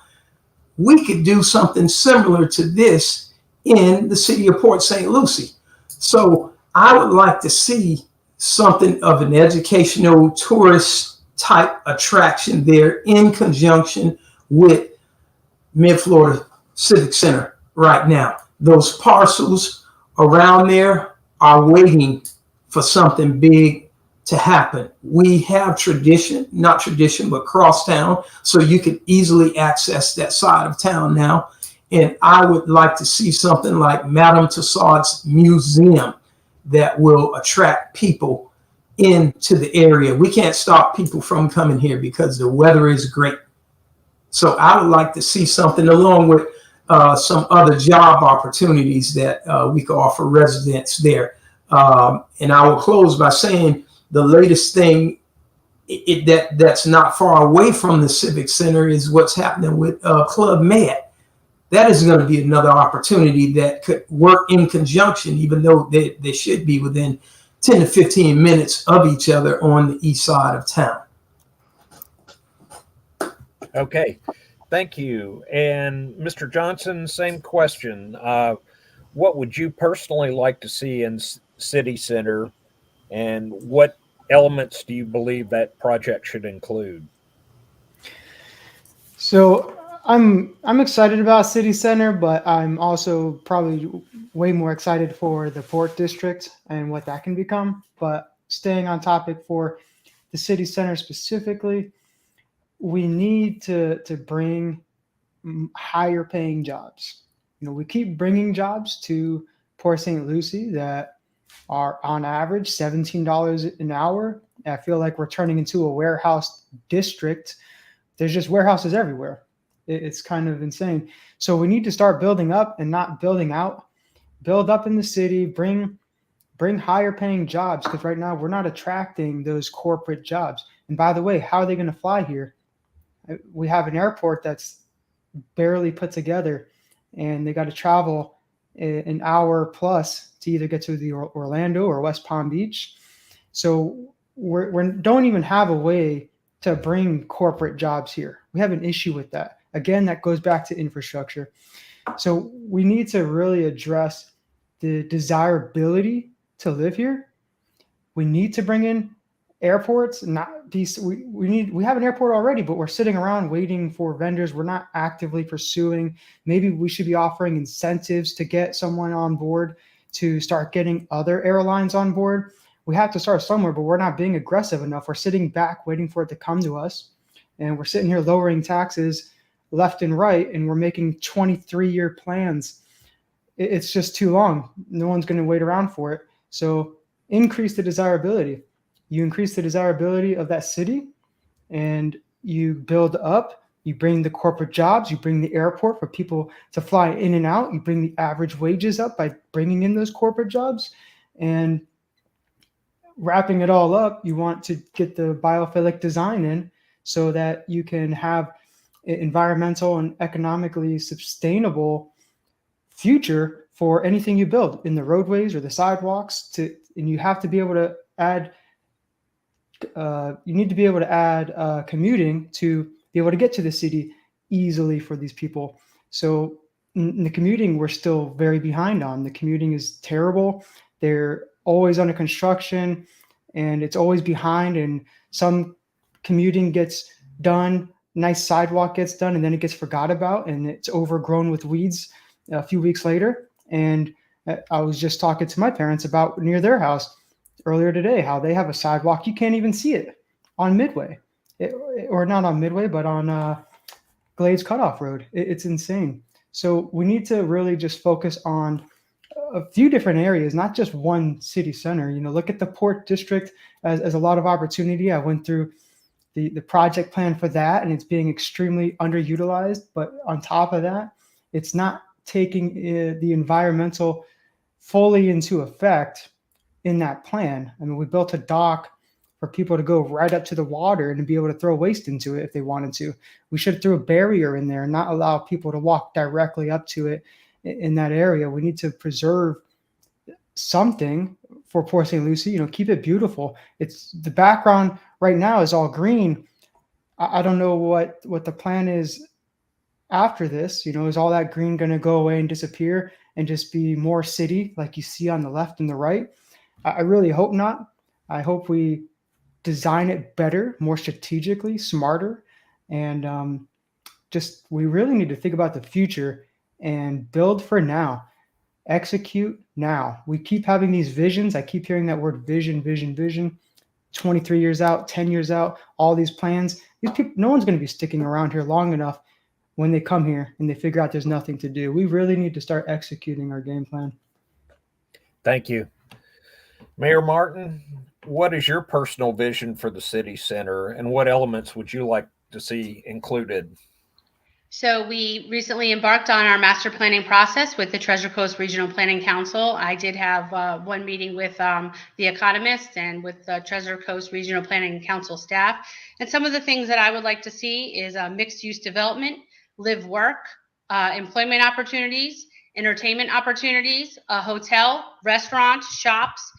we could do something similar to this in the city of Port St. Lucie. So I would like to see something of an educational tourist type attraction there in conjunction with Mid-Florida Civic Center right now. Those parcels around there are waiting for something big to happen. We have not tradition, but crosstown, so you can easily access that side of town now. And I would like to see something like Madame Tussauds Museum that will attract people into the area. We can't stop people from coming here because the weather is great. So I would like to see something along with some other job opportunities that we could offer residents there. And I will close by saying the latest thing that's not far away from the Civic Center is what's happening with Club Med. That is going to be another opportunity that could work in conjunction, even though they should be within 10 to 15 minutes of each other on the east side of town. Okay, thank you. And Mr. Johnson, same question. What would you personally like to see in City Center, and what elements do you believe that project should include? So I'm excited about City Center, but I'm also probably way more excited for the Port District and what that can become. But staying on topic for the City Center specifically, we need to bring higher paying jobs. You know, we keep bringing jobs to Port St. Lucie that are on average $17 an hour. I feel like we're turning into a warehouse district. There's just warehouses everywhere. It's kind of insane. So we need to start building up and not building out. Build up in the city, bring higher paying jobs, because right now we're not attracting those corporate jobs. And by the way, how are they going to fly here? We have an airport that's barely put together, and they got to travel an hour plus to either get to the Orlando or West Palm Beach. So we don't even have a way to bring corporate jobs here. We have an issue with that. Again, that goes back to infrastructure. So we need to really address the desirability to live here. We need to bring in airports. We have an airport already, but we're sitting around waiting for vendors. We're not actively pursuing. Maybe we should be offering incentives to get someone on board, to start getting other airlines on board. We have to start somewhere, but we're not being aggressive enough. We're sitting back waiting for it to come to us. And we're sitting here lowering taxes left and right, and we're making 23-year plans. It's just too long. No one's going to wait around for it. So increase the desirability. You increase the desirability of that city, and you build up. You bring the corporate jobs. You bring the airport for people to fly in and out. You bring the average wages up by bringing in those corporate jobs. And wrapping it all up, you want to get the biophilic design in so that you can have an environmental and economically sustainable future for anything you build in the roadways or the sidewalks. And you have to be able to add. You need to be able to add commuting to be able to get to the city easily for these people. So in the commuting, we're still very behind on. The commuting is terrible. They're always under construction, and it's always behind. And some commuting gets done, nice sidewalk gets done, and then it gets forgot about, and it's overgrown with weeds a few weeks later. And I was just talking to my parents about near their house earlier today, how they have a sidewalk. You can't even see it on Midway, or not on Midway, but on Glades Cutoff Road. It's insane. So we need to really just focus on a few different areas, not just one city center. You know, look at the Port District as a lot of opportunity. I went through the project plan for that, and it's being extremely underutilized. But on top of that, it's not taking the environmental fully into effect in that plan. I mean, we built a dock for people to go right up to the water and be able to throw waste into it if they wanted to. We should throw a barrier in there and not allow people to walk directly up to it in that area. We need to preserve something for Port St. Lucie, you know, keep it beautiful. It's the background right now is all green. I don't know what the plan is after this? Is all that green going to go away and disappear and just be more city like you see on the left and the right? I really hope not. I hope we design it better, more strategically, smarter, and just we really need to think about the future and build for now, execute now. We keep having these visions. I keep hearing that word vision, vision, vision. 23 years out, 10 years out, all these plans. These people, no one's going to be sticking around here long enough when they come here and they figure out there's nothing to do. We really need to start executing our game plan. Thank you. Mayor Martin, what is your personal vision for the city center, and what elements would you like to see included? So we recently embarked on our master planning process with the Treasure Coast Regional Planning Council. I did have one meeting with the economists and with the Treasure Coast Regional Planning Council staff. And some of the things that I would like to see is mixed use development, live work, employment opportunities, entertainment opportunities, a hotel, restaurants, shops,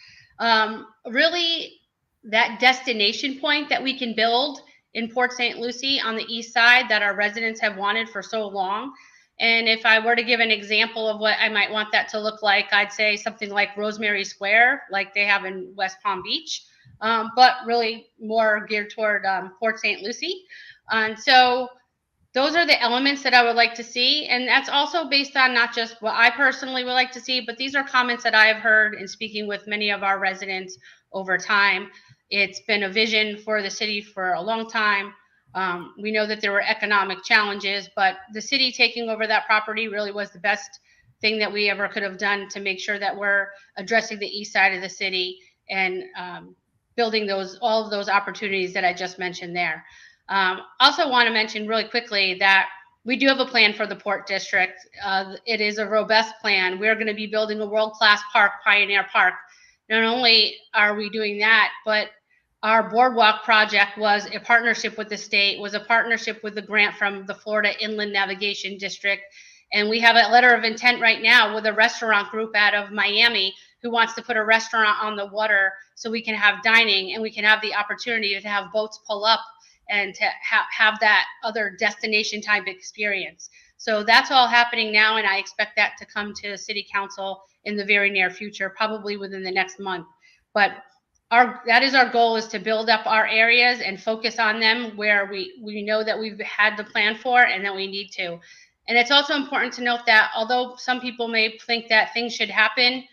really that destination point that we can build in Port St. Lucie on the east side that our residents have wanted for so long. And if I were to give an example of what I might want that to look like, I'd say something like Rosemary Square, like they have in West Palm Beach, but really more geared toward Port St. Lucie. And so those are the elements that I would like to see. And that's also based on not just what I personally would like to see, but these are comments that I have heard in speaking with many of our residents over time. It's been a vision for the city for a long time. We know that there were economic challenges, but the city taking over that property really was the best thing that we ever could have done to make sure that we're addressing the east side of the city and building all of those opportunities that I just mentioned there. Also want to mention really quickly that we do have a plan for the Port District. It is a robust plan. We're going to be building a world-class park, Pioneer Park. Not only are we doing that, but our boardwalk project was a partnership with the state, was a partnership with the grant from the Florida Inland Navigation District. And we have a letter of intent right now with a restaurant group out of Miami who wants to put a restaurant on the water so we can have dining and we can have the opportunity to have boats pull up and to have that other destination type experience. So that's all happening now, and I expect that to come to City Council in the very near future, probably within the next month. But that is our goal, is to build up our areas and focus on them where we know that we've had the plan for and that we need to. And it's also important to note that although some people may think that things should happen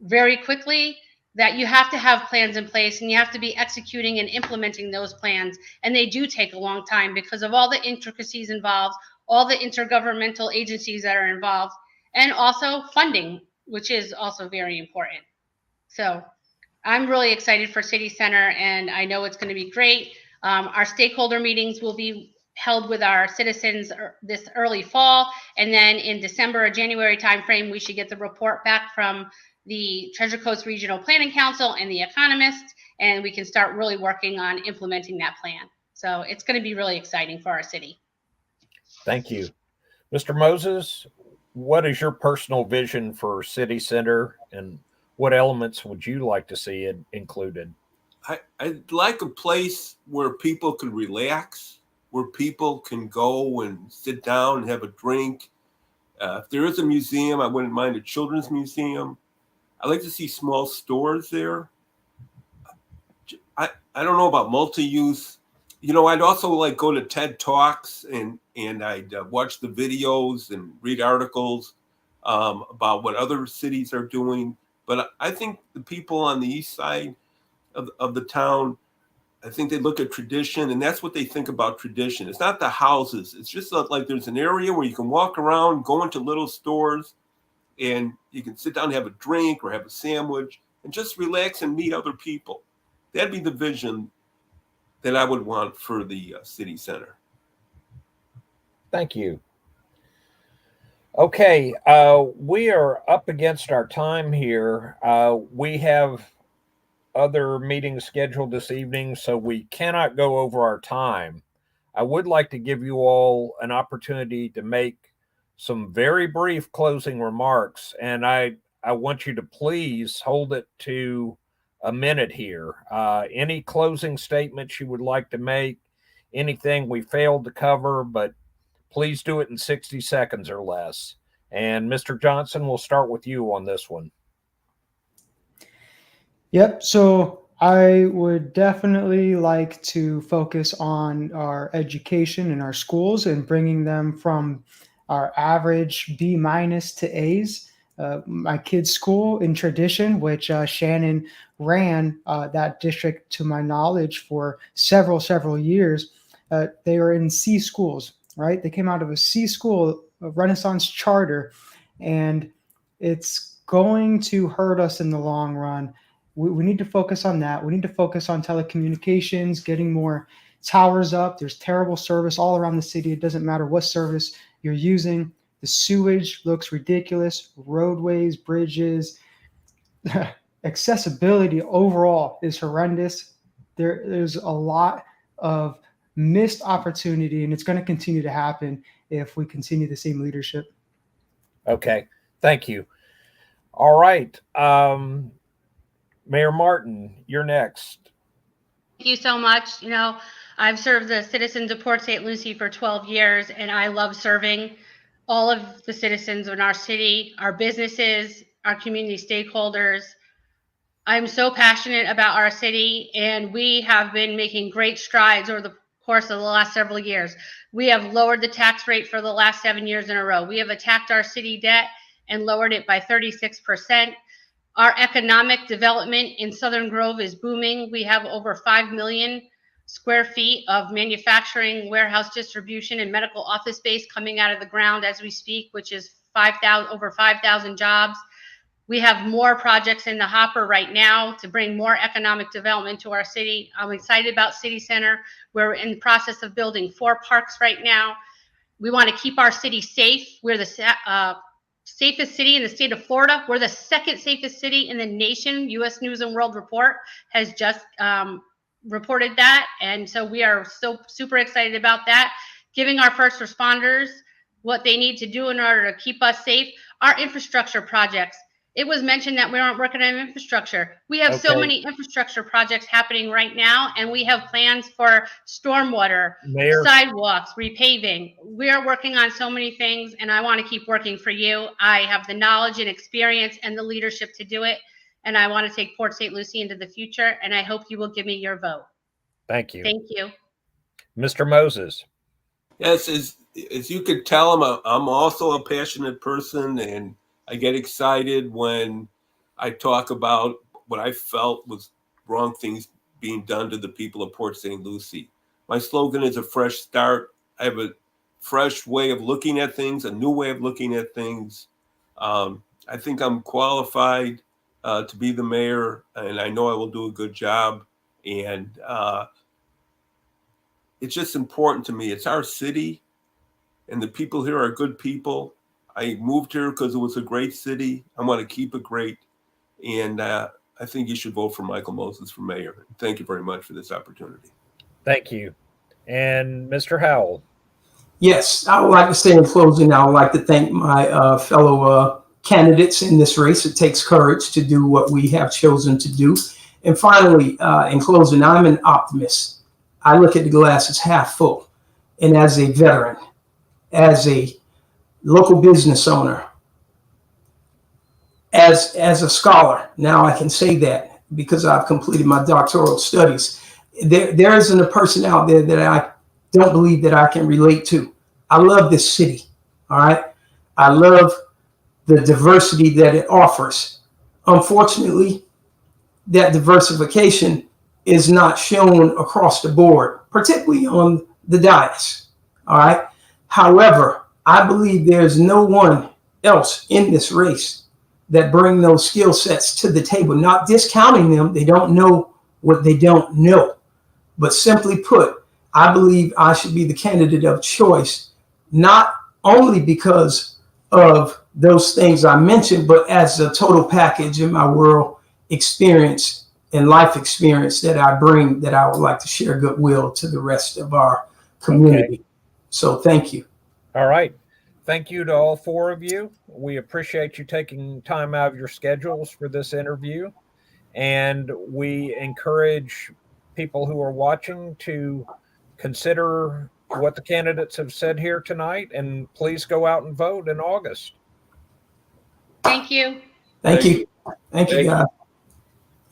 very quickly, that you have to have plans in place and you have to be executing and implementing those plans. And they do take a long time because of all the intricacies involved, all the intergovernmental agencies that are involved, and also funding, which is also very important. So I'm really excited for City Center, and I know it's going to be great. Our stakeholder meetings will be held with our citizens this early fall, and then in December or January timeframe, we should get the report back from the Treasure Coast Regional Planning Council and the economists, and we can start really working on implementing that plan. So it's going to be really exciting for our city. Thank you. Mr. Moses, what is your personal vision for City Center, and what elements would you like to see included? I'd like a place where people can relax, where people can go and sit down and have a drink. If there is a museum, I wouldn't mind a children's museum. I'd like to see small stores there. I don't know about multi-use. I'd also like go to TED Talks and I'd watch the videos and read articles about what other cities are doing. But I think the people on the east side of the town, I think they look at tradition, and that's what they think about tradition. It's not the houses. It's just like there's an area where you can walk around, go into little stores, and you can sit down and have a drink or have a sandwich and just relax and meet other people. That'd be the vision that I would want for the city center. Thank you. Okay, we are up against our time here. We have other meetings scheduled this evening, so we cannot go over our time. I would like to give you all an opportunity to make some very brief closing remarks, and I want you to please hold it to a minute here. Any closing statements you would like to make, anything we failed to cover, but Please do it in 60 seconds or less. And Mr. Johnson, we'll start with you on this one. Yep. So I would definitely like to focus on our education in our schools and bringing them from our average B minus to A's. My kid's school in tradition, which Shannon ran that district to my knowledge for several years. They were in C schools, right? They came out of a C school, a Renaissance charter, and it's going to hurt us in the long run. We need to focus on that. We need to focus on telecommunications, getting more towers up. There's terrible service all around the city. It doesn't matter what service you're using. The sewage looks ridiculous. Roadways, bridges, accessibility overall is horrendous. There's a lot of missed opportunity, and it's going to continue to happen if we continue the same leadership. Okay, thank you. All right. Mayor Martin, you're next. Thank you so much. I've served the citizens of Port St. Lucie for 12 years, and I love serving all of the citizens in our city, our businesses, our community stakeholders. I'm so passionate about our city, and we have been making great strides over the course of the last several years. We have lowered the tax rate for the last 7 years in a row. We have attacked our city debt and lowered it by 36%. Our economic development in Southern Grove is booming. We have over 5 million square feet of manufacturing, warehouse distribution, and medical office space coming out of the ground as we speak, which is over 5,000 jobs. We have more projects in the hopper right now to bring more economic development to our city. I'm excited about City Center. We're in the process of building 4 parks right now. We want to keep our city safe. We're the safest city in the state of Florida. We're the second safest city in the nation. U.S. News and World Report has just reported that. And so we are so super excited about that. Giving our first responders what they need to do in order to keep us safe. Our infrastructure projects. It was mentioned that we aren't working on infrastructure. We have so many infrastructure projects happening right now, and we have plans for stormwater, sidewalks, repaving. We are working on so many things, and I want to keep working for you. I have the knowledge and experience and the leadership to do it, and I want to take Port St. Lucie into the future, and I hope you will give me your vote. Thank you. Thank you. Mr. Moses. Yes, as you could tell, I'm also a passionate person, and I get excited when I talk about what I felt was wrong things being done to the people of Port St. Lucie. My slogan is a fresh start. I have a fresh way of looking at things, a new way of looking at things. I think I'm qualified to be the mayor, and I know I will do a good job. And it's just important to me. It's our city, and the people here are good people. I moved here because it was a great city. I want to keep it great. And I think you should vote for Michael Moses for mayor. Thank you very much for this opportunity. Thank you. And Mr. Howell. Yes, I would like to say in closing, I would like to thank my fellow candidates in this race. It takes courage to do what we have chosen to do. And finally, in closing, I'm an optimist. I look at the glass as half full. And as a veteran, as a local business owner, as a scholar, now I can say that because I've completed my doctoral studies. There isn't a person out there that I don't believe that I can relate to. I love this city, all right? I love the diversity that it offers. Unfortunately, that diversification is not shown across the board, particularly on the dais, all right? However, I believe there's no one else in this race that bring those skill sets to the table, not discounting them. They don't know what they don't know. But simply put, I believe I should be the candidate of choice, not only because of those things I mentioned, but as a total package in my world experience and life experience that I bring, that I would like to share goodwill to the rest of our community. Okay. So thank you. All right. Thank you to all 4 of you. We appreciate you taking time out of your schedules for this interview. And we encourage people who are watching to consider what the candidates have said here tonight, and please go out and vote in August. Thank you. Thank Thank you. Thank you, Thank you. guys.